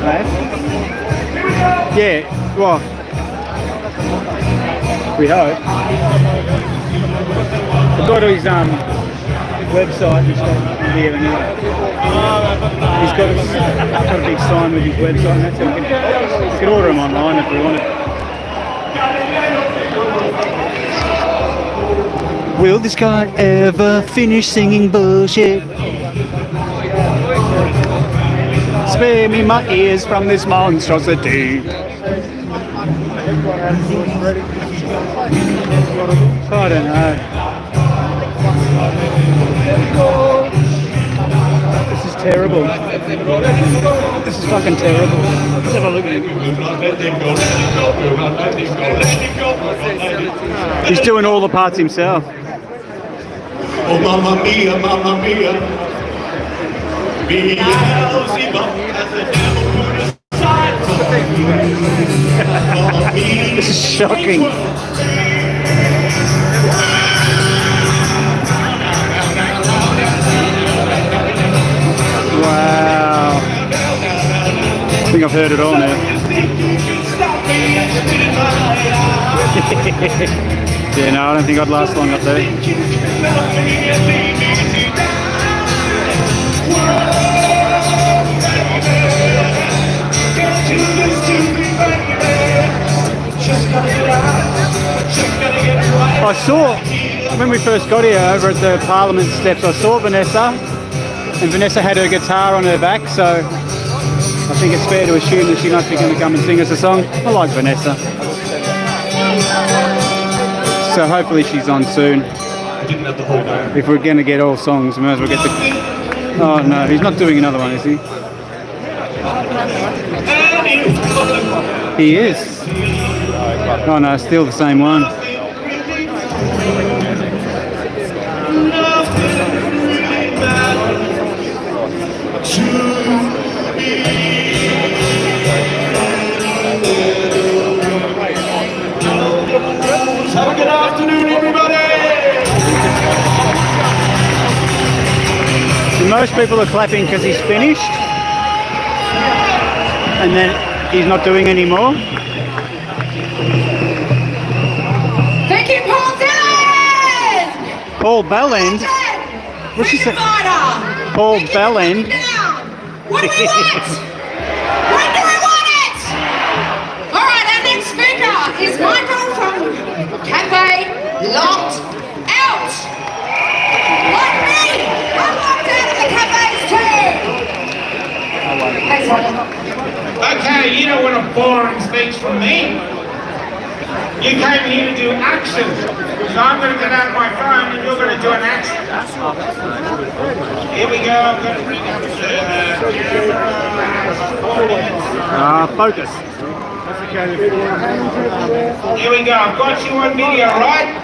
Right? Yeah, well, we hope. I've got his website and stuff here anyway. He's got a big sign with his website and that's how we can order them online if we want it. Will this guy ever finish singing bullshit? Spare me my ears from this monstrosity. I don't know. This is terrible. This is fucking terrible. Let's have a look at it. He's doing all the parts himself. Oh, mamma mia, mamma mia. Beelzebub has the devil put aside for me. Mamma mia. This is shocking. Wow. I think I've heard it all now. Yeah, no, I don't think I'd last long up there. I saw, when we first got here over at the Parliament steps, I saw Vanessa, and Vanessa had her guitar on her back, so I think it's fair to assume that she must be going to come and sing us a song. I like Vanessa. So hopefully she's on soon. If we're going to get all songs, we might as well get the... Oh no, he's not doing another one, is he? He is. Oh no, still the same one. Have a good afternoon, everybody! Most people are clapping because he's finished, and then he's not doing any more. Thank you, Paul Dillon! Paul Bellend? What's she say? Paul Bellend? What do we want? When do we want it? All right, our next speaker is Michael from Cafe Locked Out. Like me, I'm locked out of the cafes too. Thanks, Michael. Okay, you don't want a boring speech from me. You came here to do action. So I'm going to get out my phone and you're going to do an action. Here we go. I'm going to bring up Focus. Here we go. I've got you on video, right?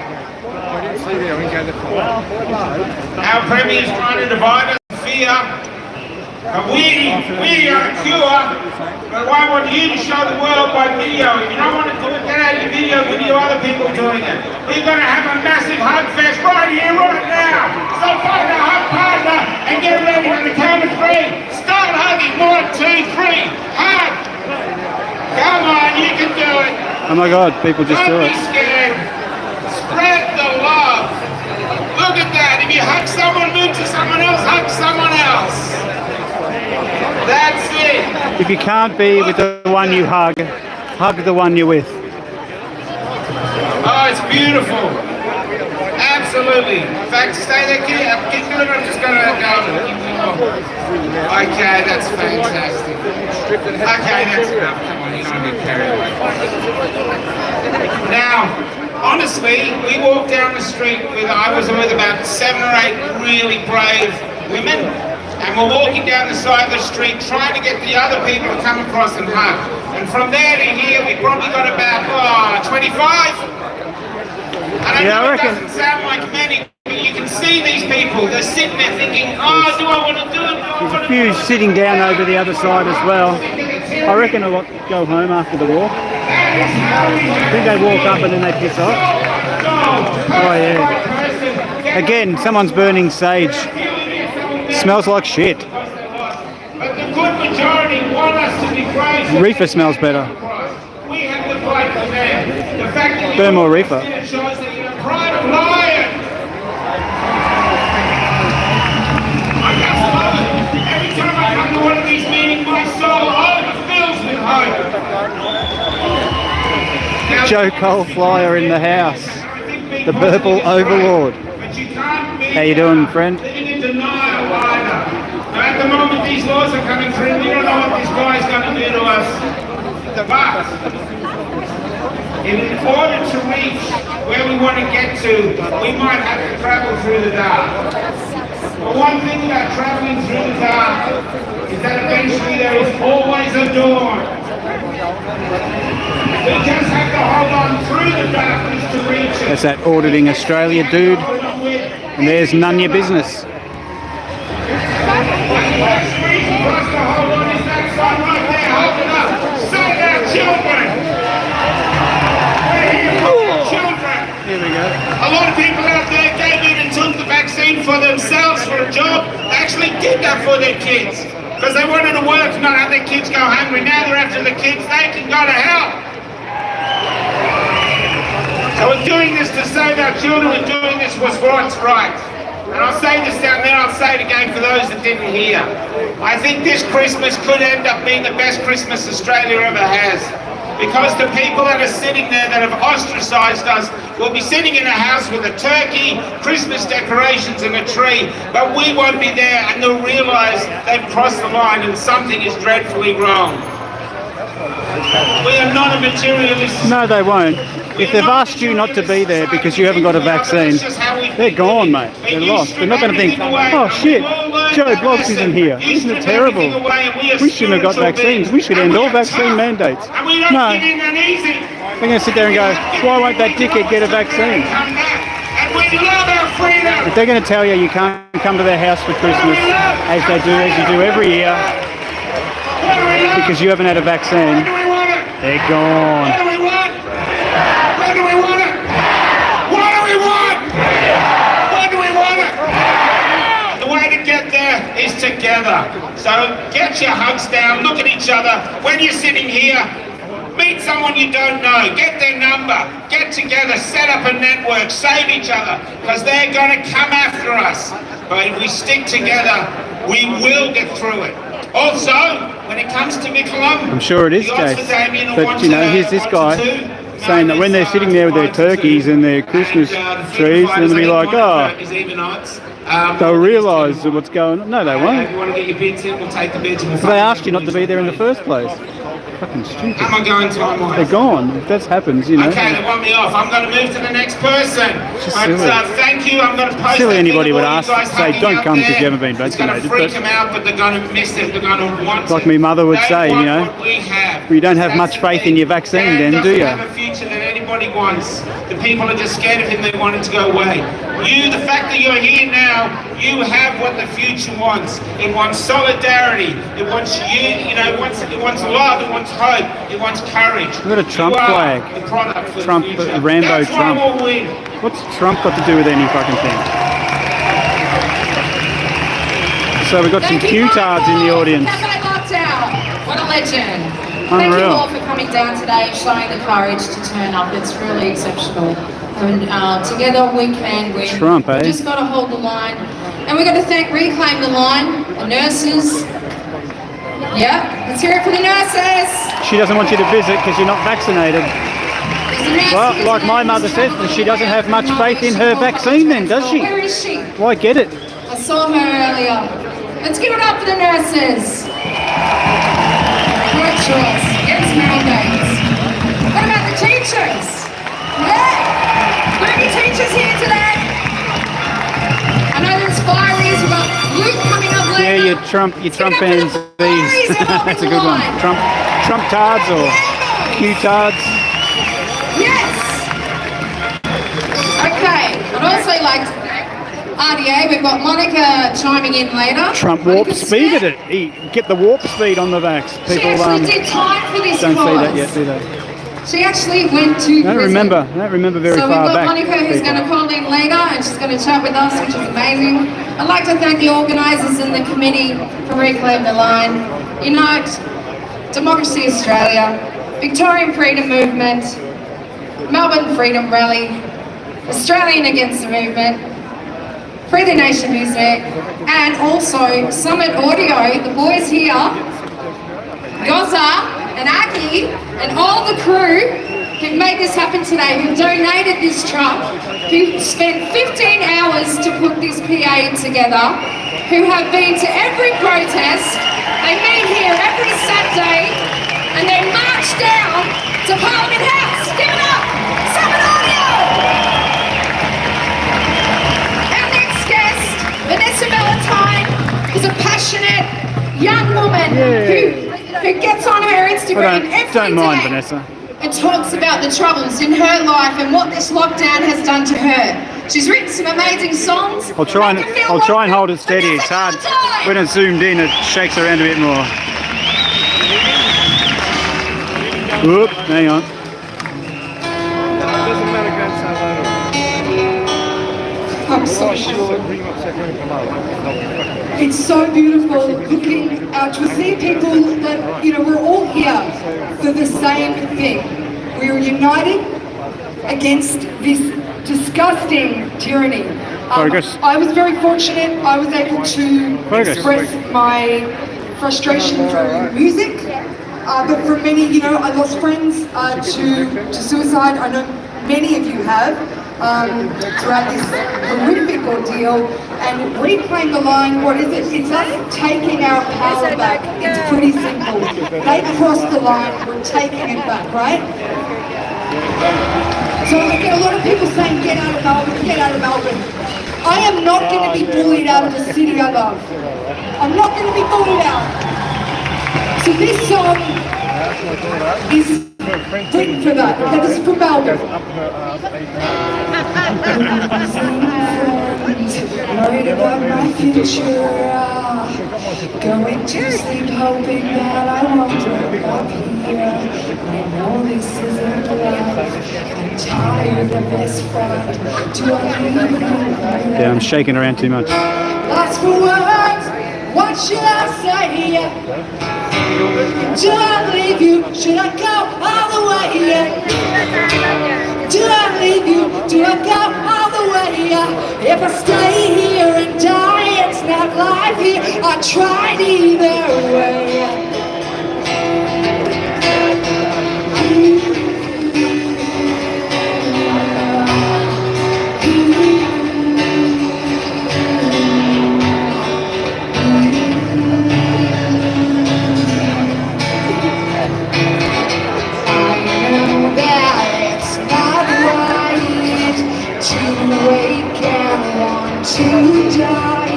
Our Premier's trying to divide us in fear. But we are the cure. But I want you to show the world by video. If you don't want to do it, get out your video other people doing it. We're going to have a massive hug fest right here, right now. So find a hug partner and get ready for the count of three. Start hugging. 1, 2, 3. Hug. Come on, you can do it. I'm my God, people just do Don't be it. scared. Spread the love. Look at that. If you hug someone, move to someone else, hug someone else. That's it. If you can't be with the one you hug, hug the one you're with. Oh, it's beautiful. Absolutely. In fact, stay there, kid. I'm just going to go. Okay, that's fantastic. Okay, that's enough. Come on, you don't get carried away. Now, honestly, we walked down the street I was with about 7 or 8 really brave women, and we're walking down the side of the street trying to get the other people to come across and hug. And from there to here, we probably got about 25. And I know it doesn't sound like many, but you can see these people. They're sitting there thinking, oh, do I want to do it? There's a few sitting down over the other side as well. I reckon a lot go home after the walk. I think they walk up and then they piss off. Oh yeah. Again, someone's burning sage. Smells like shit. But the good majority want us to be brave. Reefer smells better. We have to fight for them. The fact that Burn more reefer. it shows that you're a private lion. I just love it. Every time I come to one of these meetings, my soul overfills with hope. Now, Joe Cole Flyer in the house. The purple overlord. but you can't be How you doing, friend? living in denial either. Now, at the moment these laws are coming through, we don't know what this guy is going to do to us. But in order to reach where we want to get to, we might have to travel through the dark. But one thing about traveling through the dark is that eventually there is always a dawn. We just have to hold on through the darkness to reach it. That's that auditing Australia dude. And there's none your business. The best reason for us to hold on is that sign right there, hold it up. Save our children. We're here for our children. Here we go. A lot of people out there gave in and took the vaccine for themselves, for a job. They actually did that for their kids. Because they wanted to work, not have their kids go hungry. Now they're after the kids, they can go to hell. So we're doing this to save our children, we're doing this for what's right. And I'll say this down there, I'll say it again for those that didn't hear. I think this Christmas could end up being the best Christmas Australia ever has. Because the people that are sitting there that have ostracized us will be sitting in a house with a turkey, Christmas decorations and a tree, but we won't be there and they'll realize they've crossed the line and something is dreadfully wrong. We are not a materialist. No, they won't. If they've asked you not to be there because you haven't got a vaccine, they're gone, mate. They're lost. They're not going to think, oh shit, Joe Bloggs isn't here. Isn't it terrible? We shouldn't have got vaccines. We should end all vaccine mandates. No. They're going to sit there and go, why won't that dickhead get a vaccine? If they're going to tell you can't come to their house for Christmas, as you do every year, because you haven't had a vaccine, they're gone. What do we want? What do we want? What do we want? What do we want? The way to get there is together. So get your hugs down, look at each other. When you're sitting here, meet someone you don't know, get their number, get together, set up a network, save each other, because they're going to come after us. But if we stick together, we will get through it. Also, when it comes to Michelin, I'm sure it is, Jace. But you know, here's this guy saying that when they're sitting there with their turkeys and their Christmas trees, they'll be like, oh, they'll realise what's going on. No, they won't. If you want to get your bids in, we'll take the bids. And we'll So they asked you not to be there in the first place. Fucking stupid. Am I going time-wise? They're gone. If that happens, you know. Okay, they want me off. I'm going to move to the next person. Just But silly. thank you. I'm going to post Silly that anybody thing would of all ask, you guys say, hugging don't out come 'cause there. you haven't been It's going to vaccinated, freak but- them out, but they're going to miss it. They're going to want Like it. me mother would They say, you want know, what we have. you don't have That's much faith the in your thing. vaccine Dad then, do doesn't you? have a future that anybody wants. The people are just scared of him. They want it to go away. You, the fact that you're here now, you have what the future wants. It wants solidarity. It wants you know, it wants love. It wants hope. It wants courage. Look at a Trump You are flag. the product for the Trump, future. Rambo That's why Trump. we'll win. What's Trump got to do with any fucking thing? So we've got some Thank you, Q-tards in the audience. Cafe Lockdown. What a legend. Thank you Unreal. all for coming down today and showing the courage to turn up. It's really exceptional. And together we can win. Trump, eh? We just got to hold the line. And we're going to thank Reclaim the Line, the nurses. Yeah, let's hear it for the nurses. She doesn't want you to visit because you're not vaccinated. Well, like my mother says, she doesn't have much faith in her vaccine then, does she? Where is she? Why get it? I saw her earlier. Let's give it up for the nurses. Good choice. Yes, mandates. What about the teachers? Yeah. Got any teachers here today? I know there's fireys. We've got Luke coming up later. Yeah, your Trump fans these. That's a good one. Trump tards or Q tards. Yes. Okay. I'd also like RDA. We've got Monica chiming in later. Trump warp speeded it. Get the warp speed on the vax. She People actually did time for this don't see that cause. yet, do they? She actually went to I don't prison. remember very So we've far got back. Monica who's people. going to call in later and she's going to chat with us, which is amazing. I'd like to thank the organisers and the committee for Reclaim the Line, Unite, Democracy Australia, Victorian Freedom Movement, Melbourne Freedom Rally, Australian Against the Movement, Free the Nation Music, and also Summit Audio, the boys here, Goza and Aki, and all the crew who made this happen today, who donated this truck, who spent 15 hours to put this PA together, who have been to every protest, they meet here every Saturday, and they march down to Parliament House. Give it up! Summit Audio! Our next guest, Vanessa Valentine, is a passionate young woman who gets on her Instagram every Don't mind, day Vanessa. and talks about the troubles in her life and what this lockdown has done to her. She's written some amazing songs. I'll try and hold it steady. It's hard when it's zoomed in. It shakes around a bit more. Whoop, hang on. I'm so sure. It's so beautiful looking to see people that, we're all here for the same thing. We're united against this disgusting tyranny. Focus. I was very fortunate. I was able to Focus. express my frustration through music. But for many, I lost friends to suicide. I know many of you have. Throughout this horrific ordeal, and Reclaim the Line, what is it? It's us taking our power back. It's pretty simple. They crossed the line, we're taking it back, right? So I get a lot of people saying, get out of Melbourne, get out of Melbourne. I am not going to be bullied out of the city I love. I'm not going to be bullied out. So this song is written for that. That is for Melbourne. Worried about my future, going to sleep hoping that I won't wake up here. I know this isn't love. I'm tired of this front. Do I leave? Yeah, I'm shaking around too much. Lost for words. What should I say? Do I leave you? Should I go all the way? Do I leave you? Do I go all the way? If I stay here and die, it's not life here. I tried either way. To die,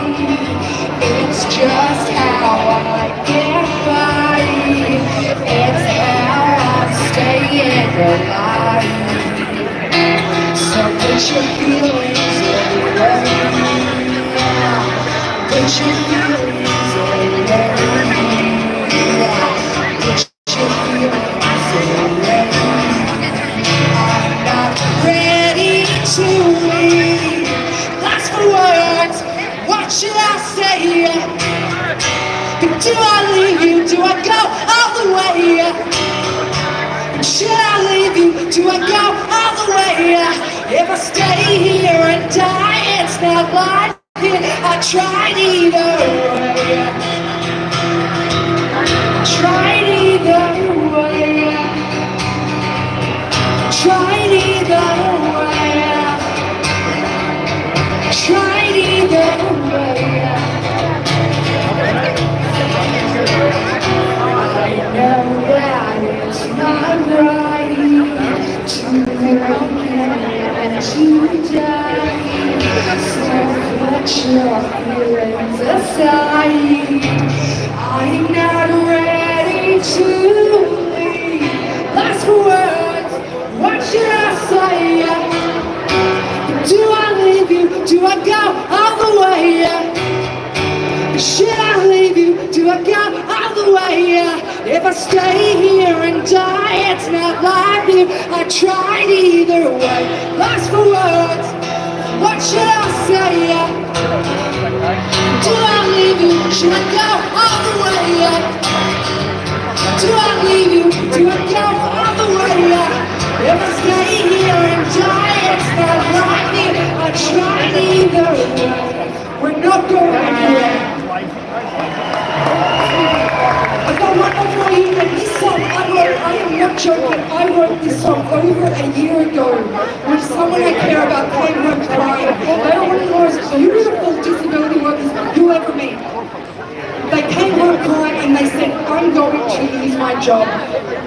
it's just how I get by, it's how I'm staying alive. So put your feelings away now, put your feelings away now, put your feelings away. I'm not ready to leave. Words, what should I say? Do I leave you? Do I go all the way? Should I leave you? Do I go all the way? If I stay here and die, it's not life here. I tried either way. Tried either way. Tried either way. Tried either way. I know that it's not right to break and to die. So put your feelings aside. I'm not ready to leave. Last words, what should I say? Do I leave you? Do I go all the way? Should I leave you? Do I go all the way? If I stay here and die, it's not like you. I tried either way. Lost for words, what should I say? Do I leave you? Should I go all the way? Do I leave you? Do I go all the way? If I stay here and die, it's not like you. I tried either way. We're not going anywhere. I got one more for you, and this song I am not joking, I wrote this song over a year ago when someone I care about came home crying. They are one of the most beautiful disability workers you'll ever meet. They came home crying and they said, I'm going to lose my job.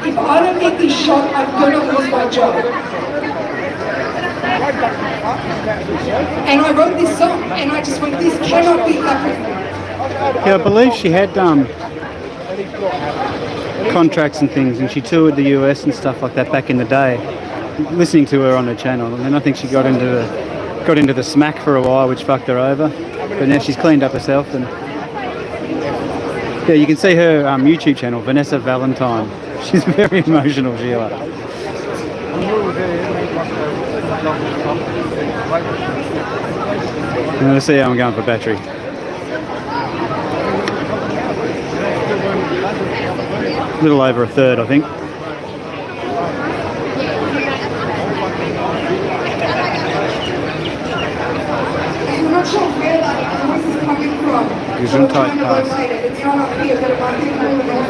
If I don't get this shot, I'm going to lose my job. And I wrote this song and I just went, this cannot be happening. Yeah, I believe she had contracts and things, and she toured the US and stuff like that back in the day. Listening to her on her channel, and then I think she got into the smack for a while, which fucked her over. But now she's cleaned up herself, and yeah, you can see her YouTube channel, Vanessa Valentine. She's very emotional, Sheila. And let's see how I'm going for battery. A little over a third, I think. I'm not sure where that noise is coming from. Gesundheit pass. It's not up here, but it might be a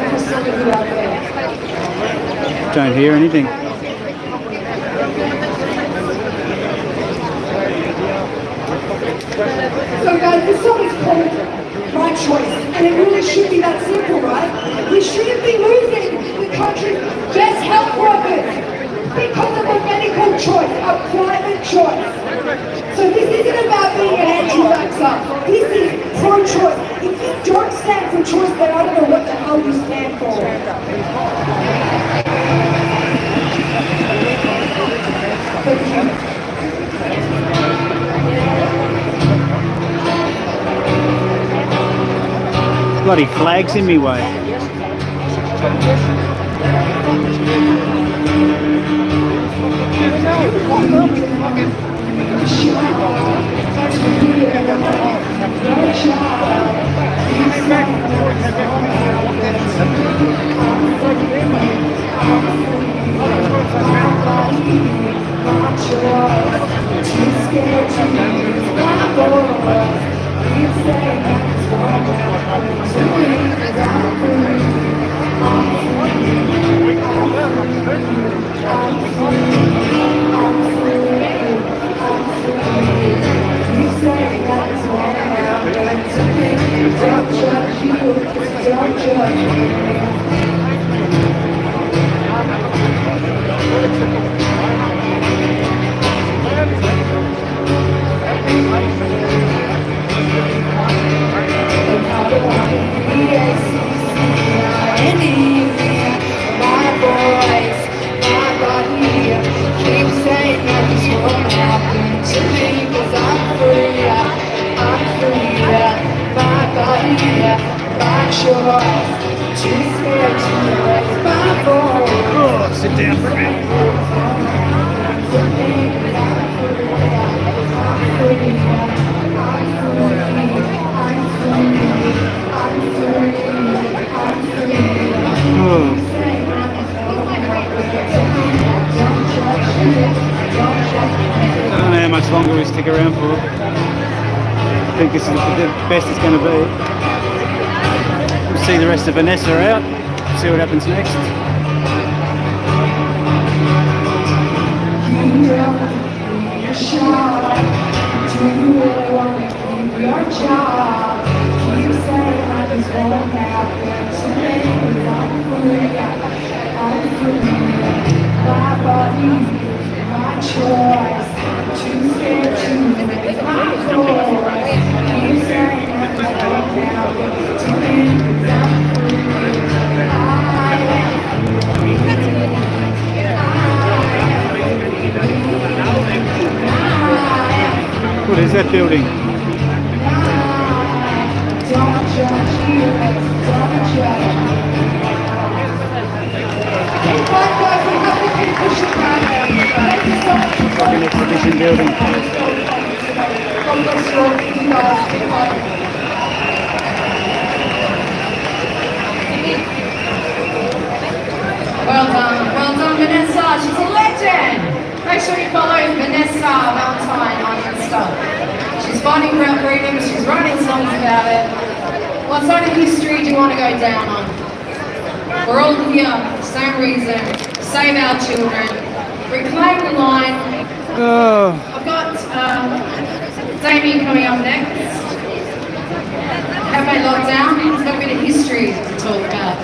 facility out there. Don't hear anything. So guys, this song is called My Choice, and it really should be that simple, right? We shouldn't be losing the country's best health workers because of a medical choice, a private choice. So this isn't about being an anti-vaxxer. This is pro-choice. If you don't stand for choice, then I don't know what the hell you stand for. Thank you. Bloody flags in me way. Sit down for a minute. longer we stick around for. I think this is the best it's going to be. We'll see the rest of Vanessa out, see what happens next. What is that building? Like an exhibition building. Well done, Vanessa. She's a legend. Make sure you follow Vanessa Valentine on Insta. She's fighting for our freedom. She's writing songs about it. What side of history do you want to go down on? We're all here for the same reason. Save our children. Reclaim the line. I've got Damien coming up next. Cafe Lockdown. He's got a bit of history to talk about.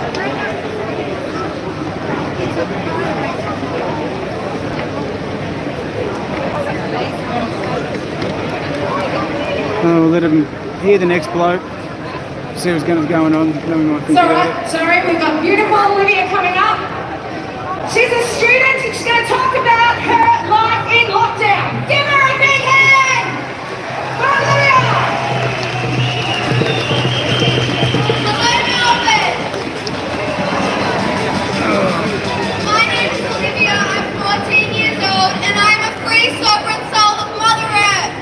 We'll let him hear the next bloke, see what's going on. Then we might think about it. Sorry, we've got beautiful Olivia coming up. She's a student and she's going to talk about her life in lockdown. Give her a big hand! For Olivia! Hello, Melbourne! My name is Olivia, I'm 14 years old, and I'm a free sovereign soul of Mother Earth.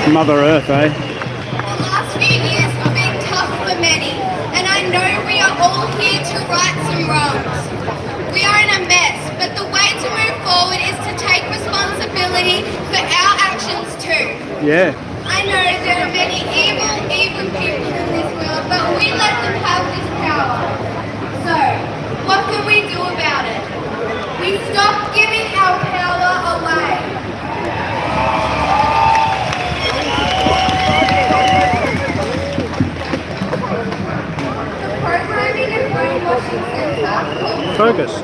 Mother Earth, eh? The last few years have been tough for many, and I know we are all here to right some wrongs. We are in a mess, but the way to move forward is to take responsibility for our actions too. Yeah. I know there are many evil people in this world, but we let them have this power. So, what can we do about it? We stop giving our power away. Programming and brainwashing center. Focus.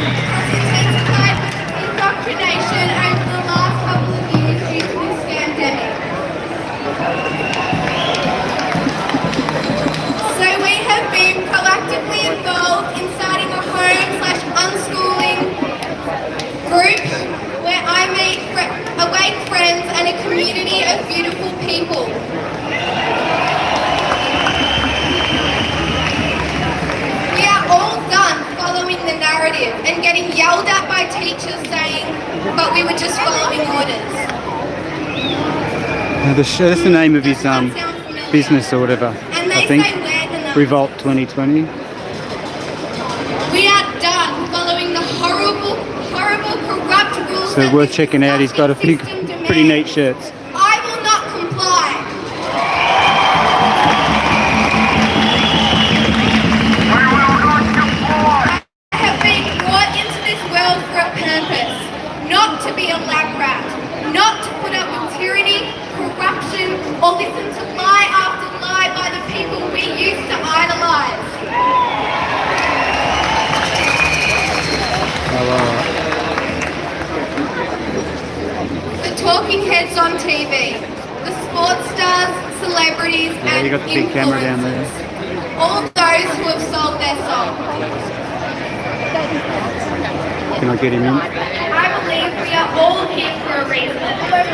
Intensified indoctrination over the last couple of years due to this pandemic. So we have been proactively involved in starting a home/unschooling group where I meet awake friends and a community of beautiful people. We are all done following the narrative and getting yelled at by teachers saying, but we were just following orders. That's the name of his business or whatever, And they I think. say we're the Revolt 2020. We are done following the horrible, corrupt rules. So that worth this checking out. He's got a few disgusting system pretty neat demands. shirts. I will not comply. I have been brought into this world for a purpose, not to be a lab rat, not to put up with tyranny, corruption, or listen to lie after lie by the people we used to idolize. The talking heads on TV, the sports stars, celebrities, Yeah, and you got the big camera down there. influencers. All those who have sold their soul. Can I get him in? I believe we are all here for a reason.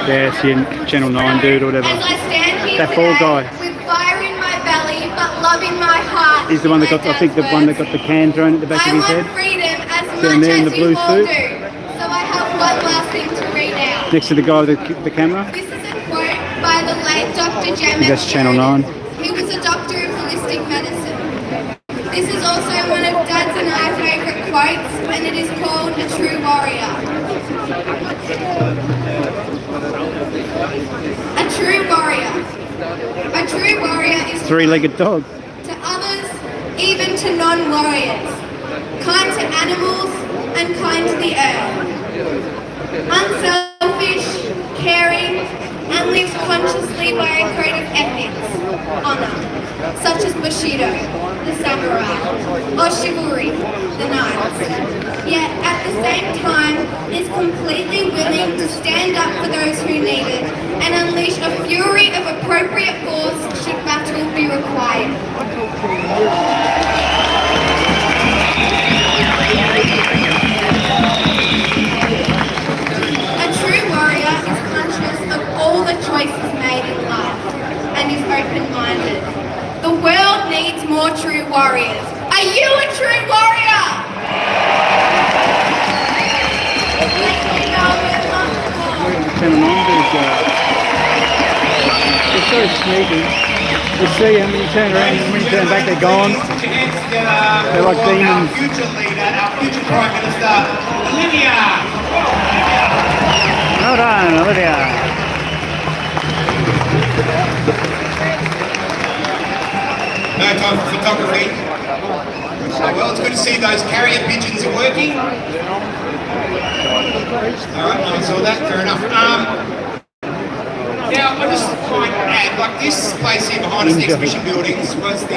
Yeah, it's your Channel 9 dude or whatever. As I stand here That today, bald guy. with fire in my belly, but love in my heart. He's the one that got, I think, the one that got the can thrown at the back I of his want head. freedom as Down much there in as the you blue all suit. do. So I have one last thing to read out. Next to the guy with the camera. This is a quote by the late Dr. Jem. That's Channel 9. He was a quotes, and it is called A True Warrior. A true warrior. A true warrior is Three-legged dog. to others, even to non-warriors, kind to animals and kind to the earth, unselfish, caring, and lives consciously by a code of ethics, honour, such as Bushido, the samurai, or chivalry, the knights. Yet at the same time is completely willing to stand up for those who need it and unleash a fury of appropriate force should battle be required. A true warrior is conscious of all the choices made in life and is open-minded. The world needs more true warriors. Are you a true warrior? Turn them on, these guys. They're so sneaky. You see them, you turn around, and when you turn back, they're gone. They're like demons. Our future leader, our future Prime Minister, Olivia. Well done, Olivia. No time for photography. Well, it's good to see those carrier pigeons are working. All right, no one saw that. Fair enough. Now, I just might add, like this place here behind us, the exhibition buildings, was the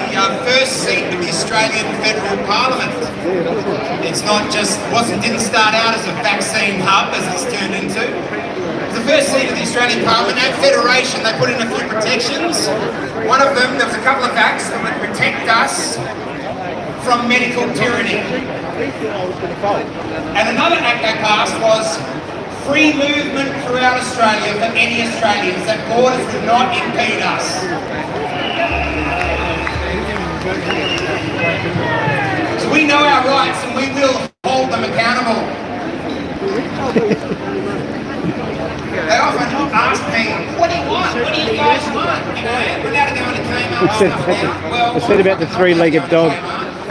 first seat of the Australian Federal Parliament. It's not just, didn't start out as a vaccine hub, as it's turned into. It's the first seat of the Australian Parliament. At Federation, they put in a few protections. One of them, there was a couple of acts that would protect us from medical tyranny. And another act they passed was free movement throughout Australia for any Australians, that borders would not impede us. So we know our rights and we will hold them accountable. They often ask me, what do you want? What do you guys want? You know, without going to Kmart. They said about the three-legged dog.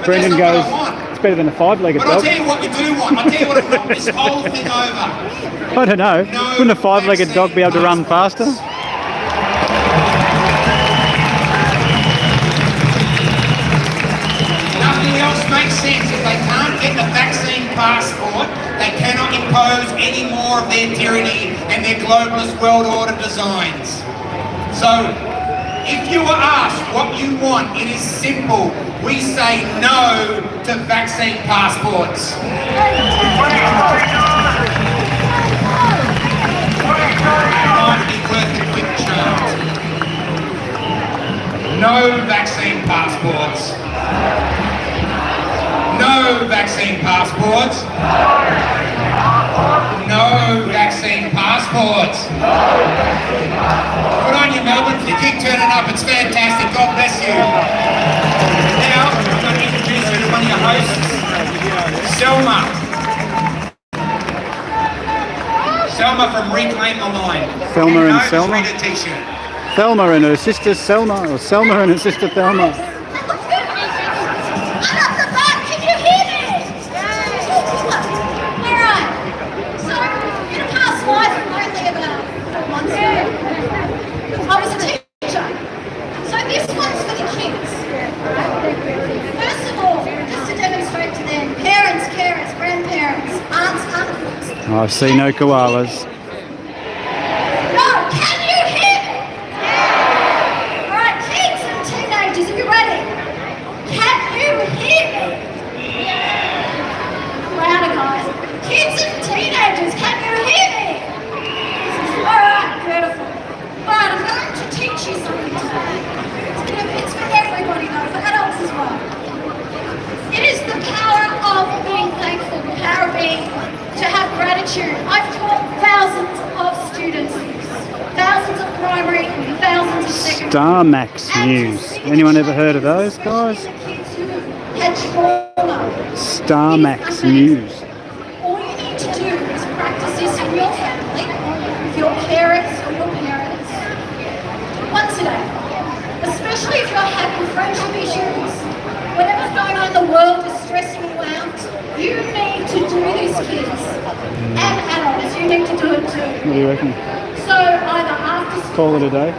Brendan goes, it's better than a five-legged But dog. I'll tell you what you do want. I'll tell you what will knock this whole thing over. I don't know. Wouldn't a five-legged dog be able to run faster? Nothing else makes sense. If they can't get the vaccine passport, they cannot impose any more of their tyranny and their globalist world order designs. So, if you are asked what you want, it is simple. We say no to vaccine passports. Might be worth a quick chart. No vaccine passports. No vaccine passports. No vaccine passports. Good on you, Melbourne. You keep turning up. It's fantastic. God bless you. Now, I'm going to introduce you to one of your hosts, Selma. Selma from Reclaim the Line. Thelma and Selma? Read a t-shirt. Thelma and her sister Selma, or Selma and her sister Thelma. I was a teacher, so this one's for the kids. First of all, just to demonstrate to them, parents, carers, grandparents, aunts, uncles. I see no koalas. No, can you hear me? Yeah. All right, kids and teenagers, are you ready? Can you hear me? Yeah. Louder, guys. Kids and teenagers, can you hear me? All right, beautiful. Alright, I'm going to teach you something today. It's for everybody though, for adults as well. It is the power of being thankful, the power of being, to have gratitude. I've taught thousands of students, thousands of primary, thousands of secondary. Star Max News. Anyone ever heard of those guys? Kids who had trauma. Star Max News. All you need to do is practice this in your family, with your parents or your parents. Once a day, especially if you're having friendship issues, whatever's going on in the world is stressing you out, You need to do this, kids. And adults, you need to do it too. What do you reckon? So either after school Call it a day?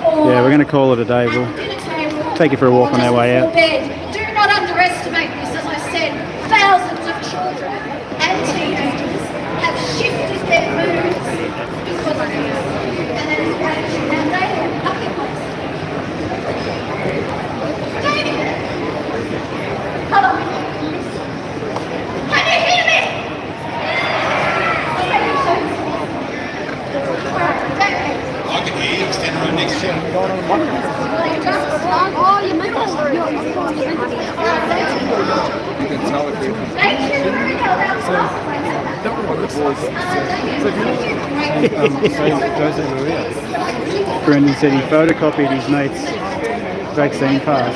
or Yeah, we're going to call it a day. at We'll the dinner table take you for a walk or on our just way before out. bed. Do not underestimate this. As I said, thousands of children and teenagers have shifted their moods because of this. And that is why now they have nothing less. David! Hello? Can you hear me? Okay, so I can hear you. I'm standing right next to you. oh, you made us. Thank you. Brendan said he photocopied his mate's vaccine pass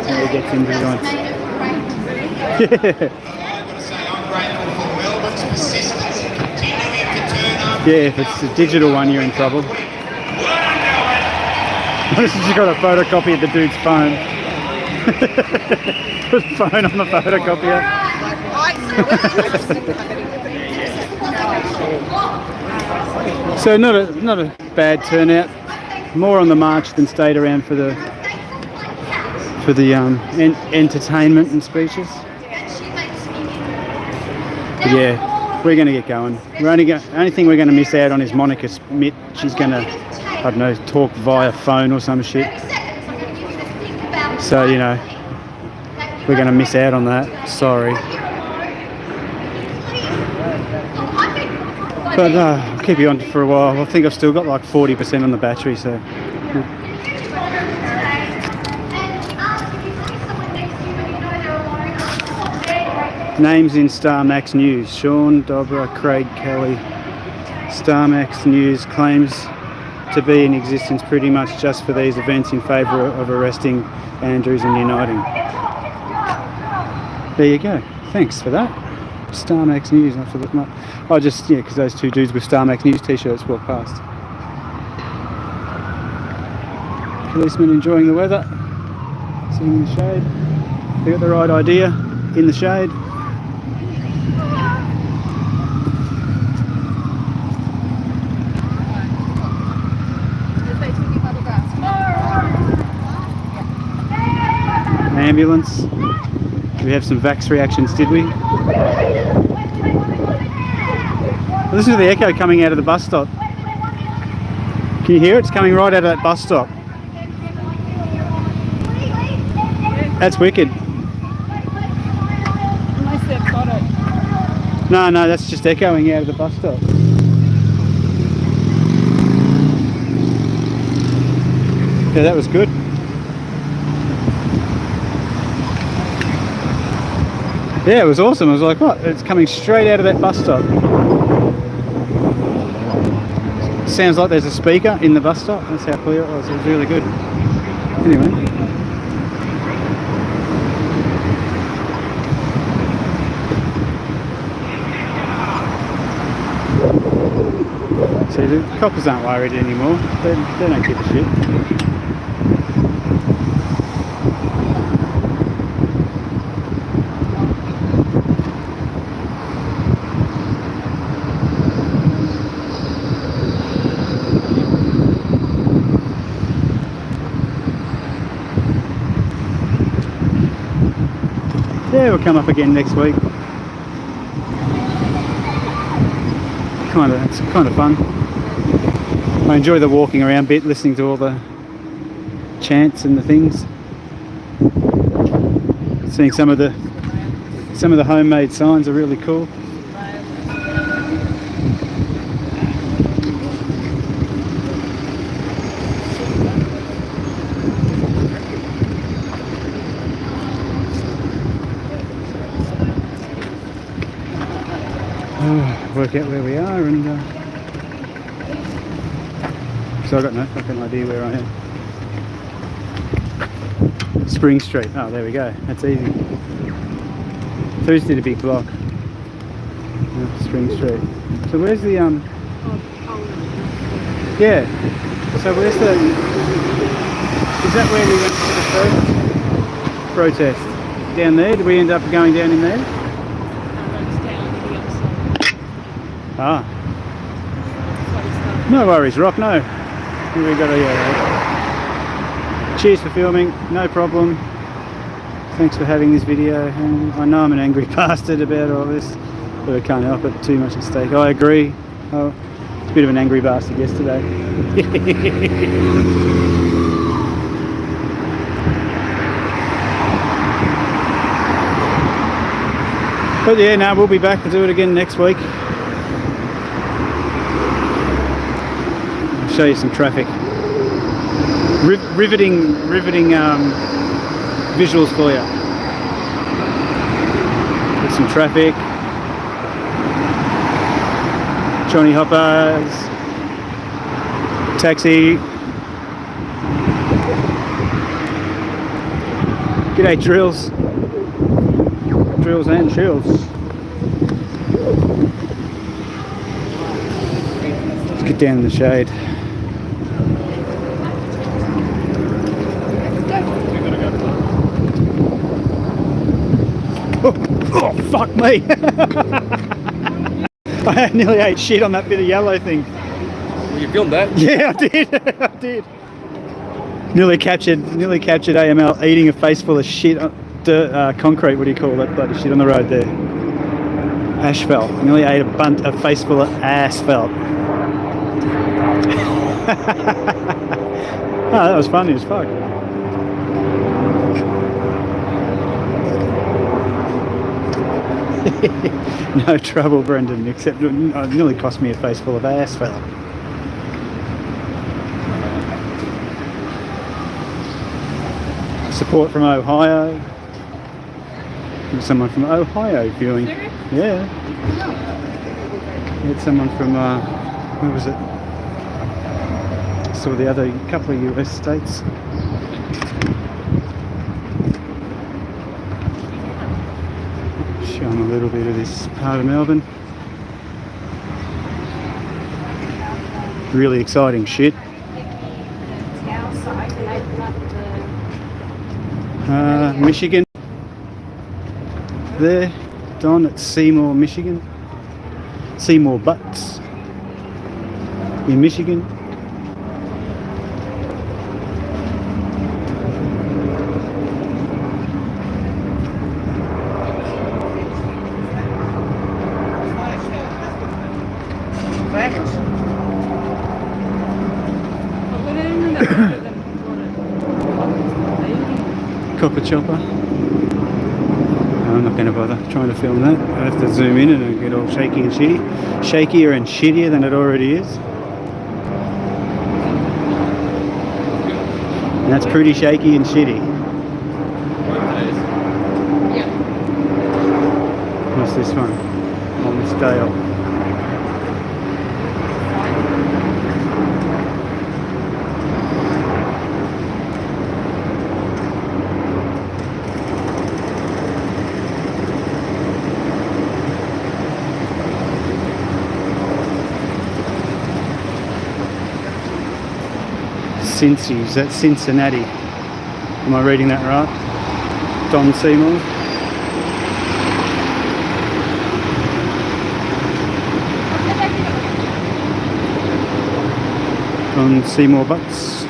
and he gets him to join. I've got to say, I'm grateful for Melbourne's persistence, continuing to turn up. Yeah, if it's a digital one, you're in trouble. This has got a photocopy of the dude's phone. Put the phone on the photocopier. So not a bad turnout. More on the march than stayed around for the entertainment and speeches. But yeah, we're going to get going. Only thing we're going to miss out on is Monica Smith. She's going to, I don't know, talk via phone or some shit. So, you know, we're going to miss out on that. Sorry. But I'll keep you on for a while. I think I've still got like 40% on the battery, so. Names in Star Max News. Sean, Dobra, Craig Kelly. Star Max News claims to be in existence pretty much just for these events in favour of arresting Andrews and uniting. There you go. Thanks for that. Star Max News. I have to look them up. Oh, just, yeah, because those two dudes with Star Max News t-shirts walked past. Policemen enjoying the weather. Sitting in the shade. They got the right idea. In the shade. Ambulance. We have some vax reactions, did we? Well, listen to the echo coming out of the bus stop. Can you hear it? It's coming right out of that bus stop. That's wicked. Unless they've got it. No, that's just echoing out of the bus stop. Yeah, that was good. Yeah, it was awesome. I was like, what? It's coming straight out of that bus stop. Sounds like there's a speaker in the bus stop. That's how clear it was. It was really good. Anyway. See, the coppers aren't worried anymore. They don't give a shit. Yeah, we'll come up again next week. It's kind of fun. I enjoy the walking around bit, listening to all the chants and the things. Seeing some of the homemade signs are really cool. Work out where we are, and so I've got no fucking idea where I am. Spring Street. Oh, there we go. That's easy. So we just did a big block. Spring Street. So where's the Yeah. So where's the? Is that where we went to the first protest? Down there? Did we end up going down in there? Ah. No worries, Rock, no. We got a cheers for filming, no problem. Thanks for having this video. And I know I'm an angry bastard about all this, but I can't help it, too much at stake. I agree. Oh, it's a bit of an angry bastard yesterday. But yeah, no, we'll be back to do it again next week. I'll show you some traffic. Riveting visuals for you. With some traffic. Johnny Hoppers. Taxi. G'day, Drills. Drills and chills. Let's get down in the shade. Oh, fuck me! I nearly ate shit on that bit of yellow thing. Well, you filmed that? Yeah, I did. I did. Nearly captured AML eating a face full of shit, concrete. What do you call that bloody shit on the road there? Asphalt. Nearly ate a face full of asphalt. Oh, that was funny as fuck. No trouble, Brendan, except it nearly cost me a face full of asphalt. Support from Ohio. There's someone from Ohio viewing. Yeah. We had someone from, where was it? Saw the other couple of US states. Show them a little bit of this part of Melbourne. Really exciting shit. Michigan. There, Don at Seymour, Michigan. Seymour Butts in Michigan. Copper chopper. No, I'm not going to bother trying to film that. I have to zoom in and it'll get all shaky and shitty. Shakier and shittier than it already is. And that's pretty shaky and shitty. What's this one? On this Dale. Cincy's, that's Cincinnati. Am I reading that right? Don Seymour. Don Seymour Butts.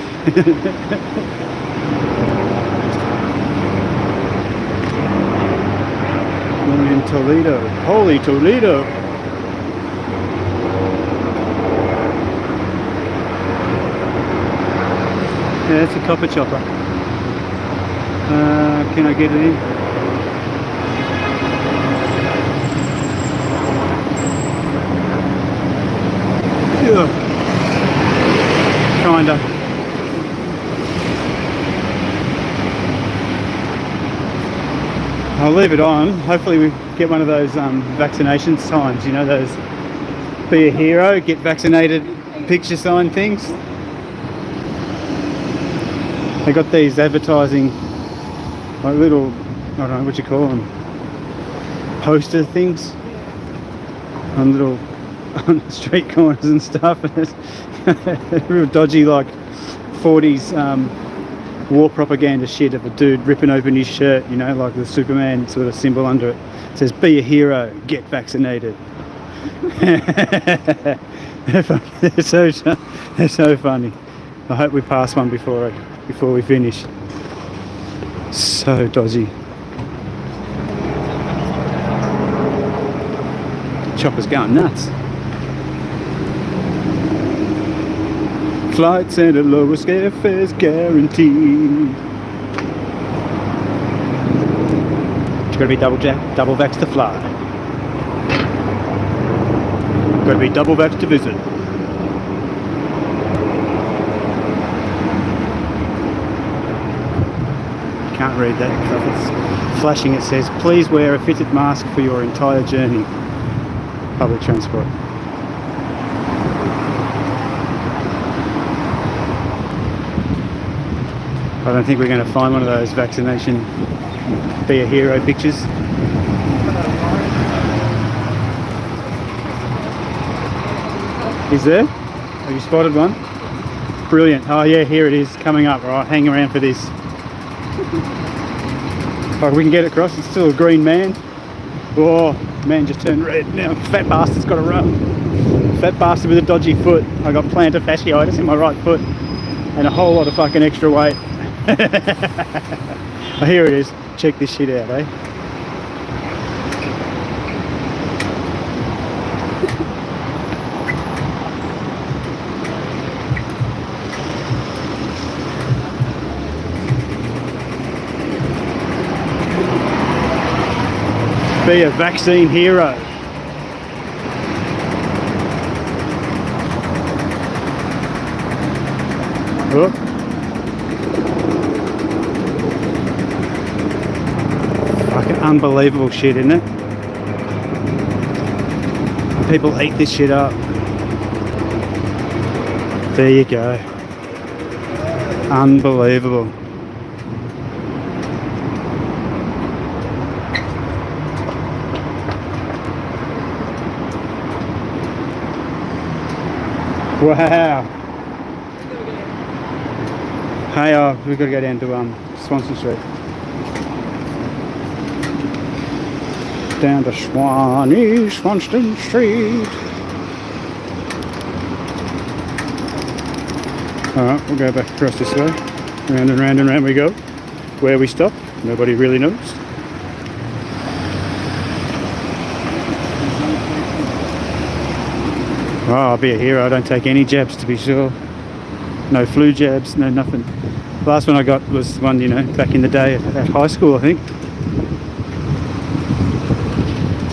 One in Toledo. Holy Toledo! Yeah, it's a copper chopper. Can I get it in? Yeah. Kinda. I'll leave it on. Hopefully we get one of those vaccination signs, you know, those be a hero, get vaccinated picture sign things. They got these advertising, like little, I don't know what you call them, poster things on little on the street corners and stuff. And it's real dodgy, like 40s war propaganda shit of a dude ripping open his shirt, you know, like the Superman sort of symbol under it. It says, "Be a hero, get vaccinated." they're so funny. I hope we pass one before we finish. So dodgy. Chopper's going nuts. Flights and the lowest airfares guaranteed. It's got to be double vax to fly. Got to be double vax to visit. Can't read that stuff. It's flashing. It says, please wear a fitted mask for your entire journey. Public transport. I don't think we're going to find one of those vaccination be a hero pictures. Is there? Have you spotted one? Brilliant. Oh yeah, here it is coming up. Right, hang around for this. Oh, we can get across. It's still a green man. Oh, man just turned red. Now fat bastard's got to run. Fat bastard with a dodgy foot. I got plantar fasciitis in my right foot and a whole lot of fucking extra weight. Oh, here it is. Check this shit out, eh? Be a vaccine hero. Oh. Fucking unbelievable shit, isn't it? People eat this shit up. There you go. Unbelievable. Wow. Hey, we've got to go down to Swanston Street. Down to Swanston Street. Alright, we'll go back across this way. Round and round and round we go. Where we stop, nobody really knows. Oh, I'll be a hero. I don't take any jabs, to be sure. No flu jabs, no nothing. The last one I got was the one, you know, back in the day at high school, I think.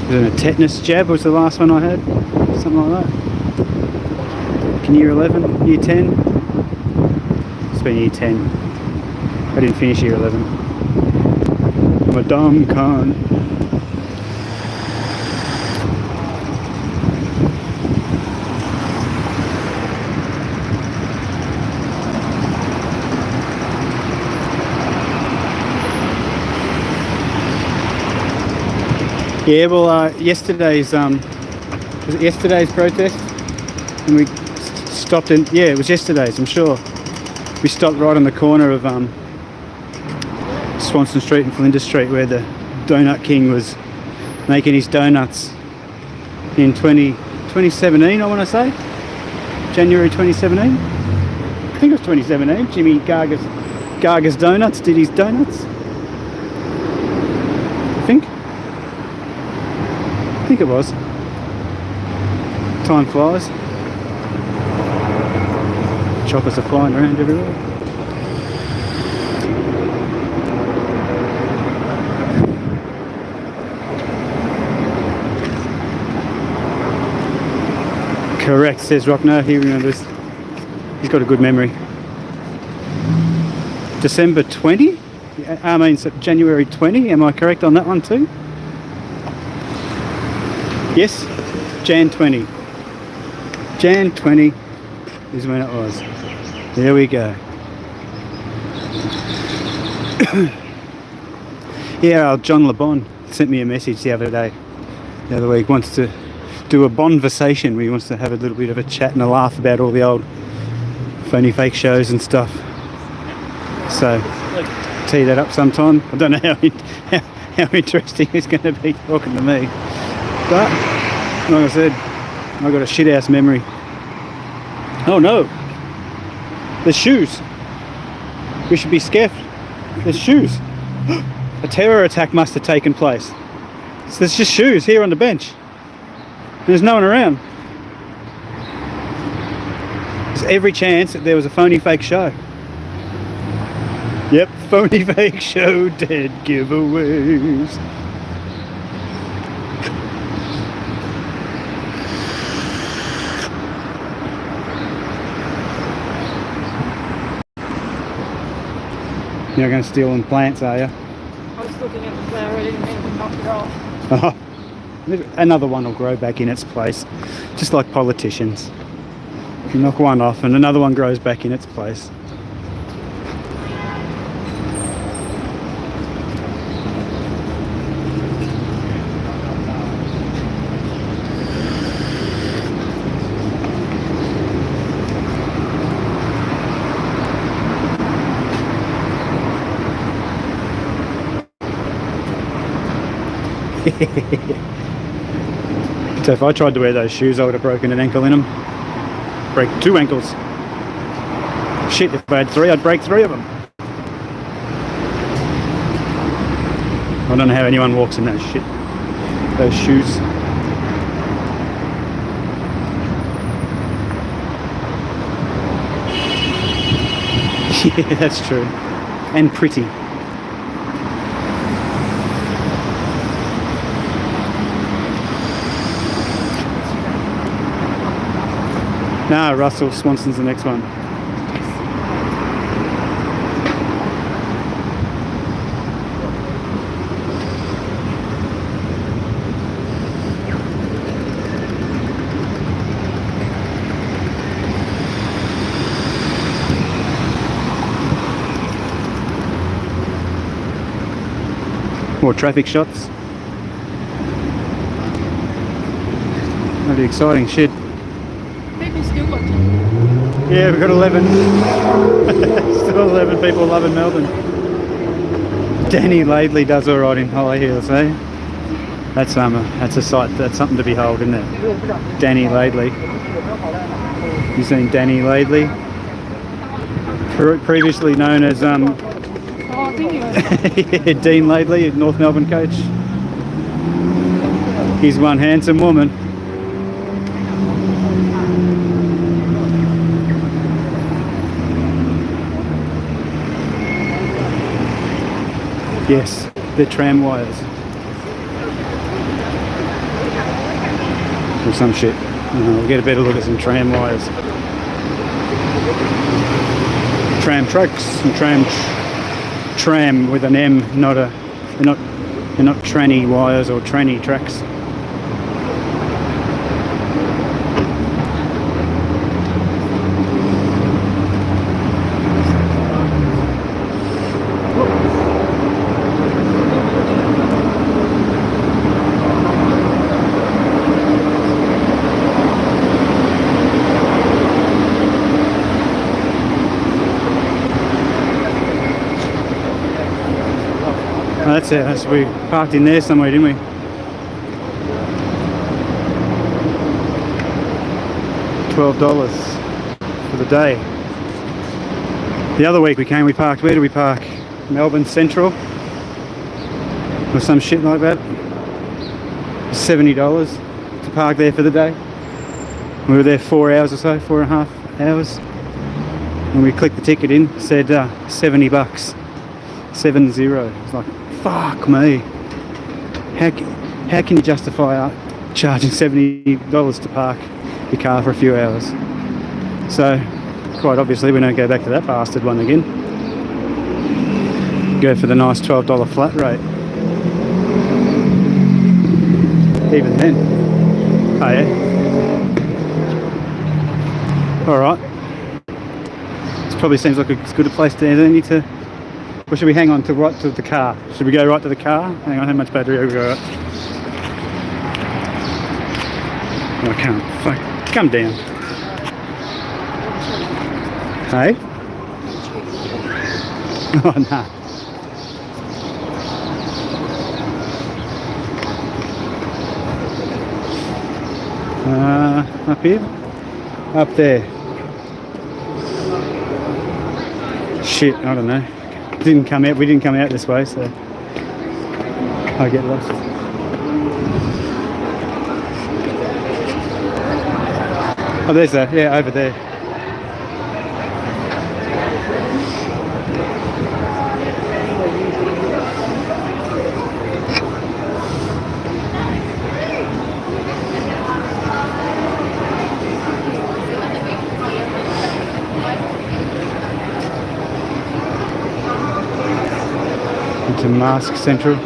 A tetanus jab was the last one I had. Something like that. In year 11, year 10. It's been year 10. I didn't finish year 11. I'm a dumb cunt. Yeah, well, yesterday's was it yesterday's protest? And we stopped in. Yeah, it was yesterday's. I'm sure. We stopped right on the corner of Swanston Street and Flinders Street, where the Donut King was making his donuts in 2017. I want to say January 2017. I think it was 2017. Jimmy Garga's Donuts did his donuts. I think it was. Time flies. Choppers are flying around everywhere. Correct, says Rockner. He remembers. He's got a good memory. December 20? I mean January 20. Am I correct on that one too? Yes, Jan 20. Jan 20 is when it was. There we go. Yeah, John LeBon sent me a message the other week. Wants to do a bonversation where he wants to have a little bit of a chat and a laugh about all the old phony fake shows and stuff. So, tee that up sometime. I don't know how interesting it's going to be talking to me. But Like I said, I got a shit ass memory. Oh no! There's shoes. We should be scared. There's shoes. A terror attack must have taken place. So there's just shoes here on the bench. There's no one around. There's every chance that there was a phony fake show. Yep, phony fake show, dead giveaways. You're not going to steal them plants, are you? I was looking at the flower, I didn't mean to knock it off. Oh, another one will grow back in its place, just like politicians. You knock one off and another one grows back in its place. So if I tried to wear those shoes, I would have broken an ankle in them. Break 2 ankles. Shit, if I had 3, I'd break 3 of them. I don't know how anyone walks in those shoes. Yeah, that's true. And pretty. Nah, Russell Swanson's the next one. More traffic shots. Really exciting shit. People still watching. Yeah, we've got 11. Still 11 people loving Melbourne. Danny Laidley does all right in high heels, eh? That's a sight. That's something to behold, isn't it? Danny Laidley. You seen Danny Laidley? Previously known as Oh, I think you were. yeah, Dean Laidley, North Melbourne coach. He's one handsome woman. Yes, they're tram wires. Or some shit. We'll get a better look at some tram wires. Tram trucks and tram with an M, not a. They're not tranny wires or tranny tracks. That's it. That's, we parked in there somewhere, didn't we? $12 for the day. The other week we parked, where did we park? Melbourne Central? Or some shit like that. $70 to park there for the day. We were there 4 hours or so, 4.5 hours. And we clicked the ticket in, said $70. 70. It's like, fuck me. How can you justify charging $70 to park your car for a few hours? So, quite obviously, we don't go back to that bastard one again. Go for the nice $12 flat rate. Even then. Oh yeah. Alright. This probably seems like as good a place to any to. Or should we hang on to right to the car? Should we go right to the car? Hang on, how much battery have we got? Oh, I can't. Fuck. Come down. Hey? Oh, no. Up here? Up there. Shit, I don't know. Didn't come out. We didn't come out this way, so I get lost. Oh, there's that. Yeah, over there. Into Mask Central.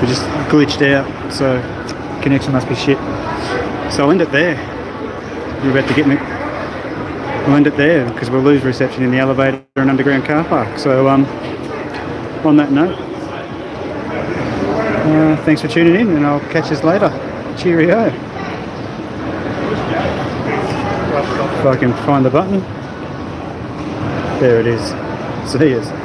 We just glitched out, so connection must be shit. So I'll end it there. You're about to get me. We'll end it there because we'll lose reception in the elevator and underground car park. So on that note, thanks for tuning in, and I'll catch us later. Cheerio. If I can find the button. There it is. See yous.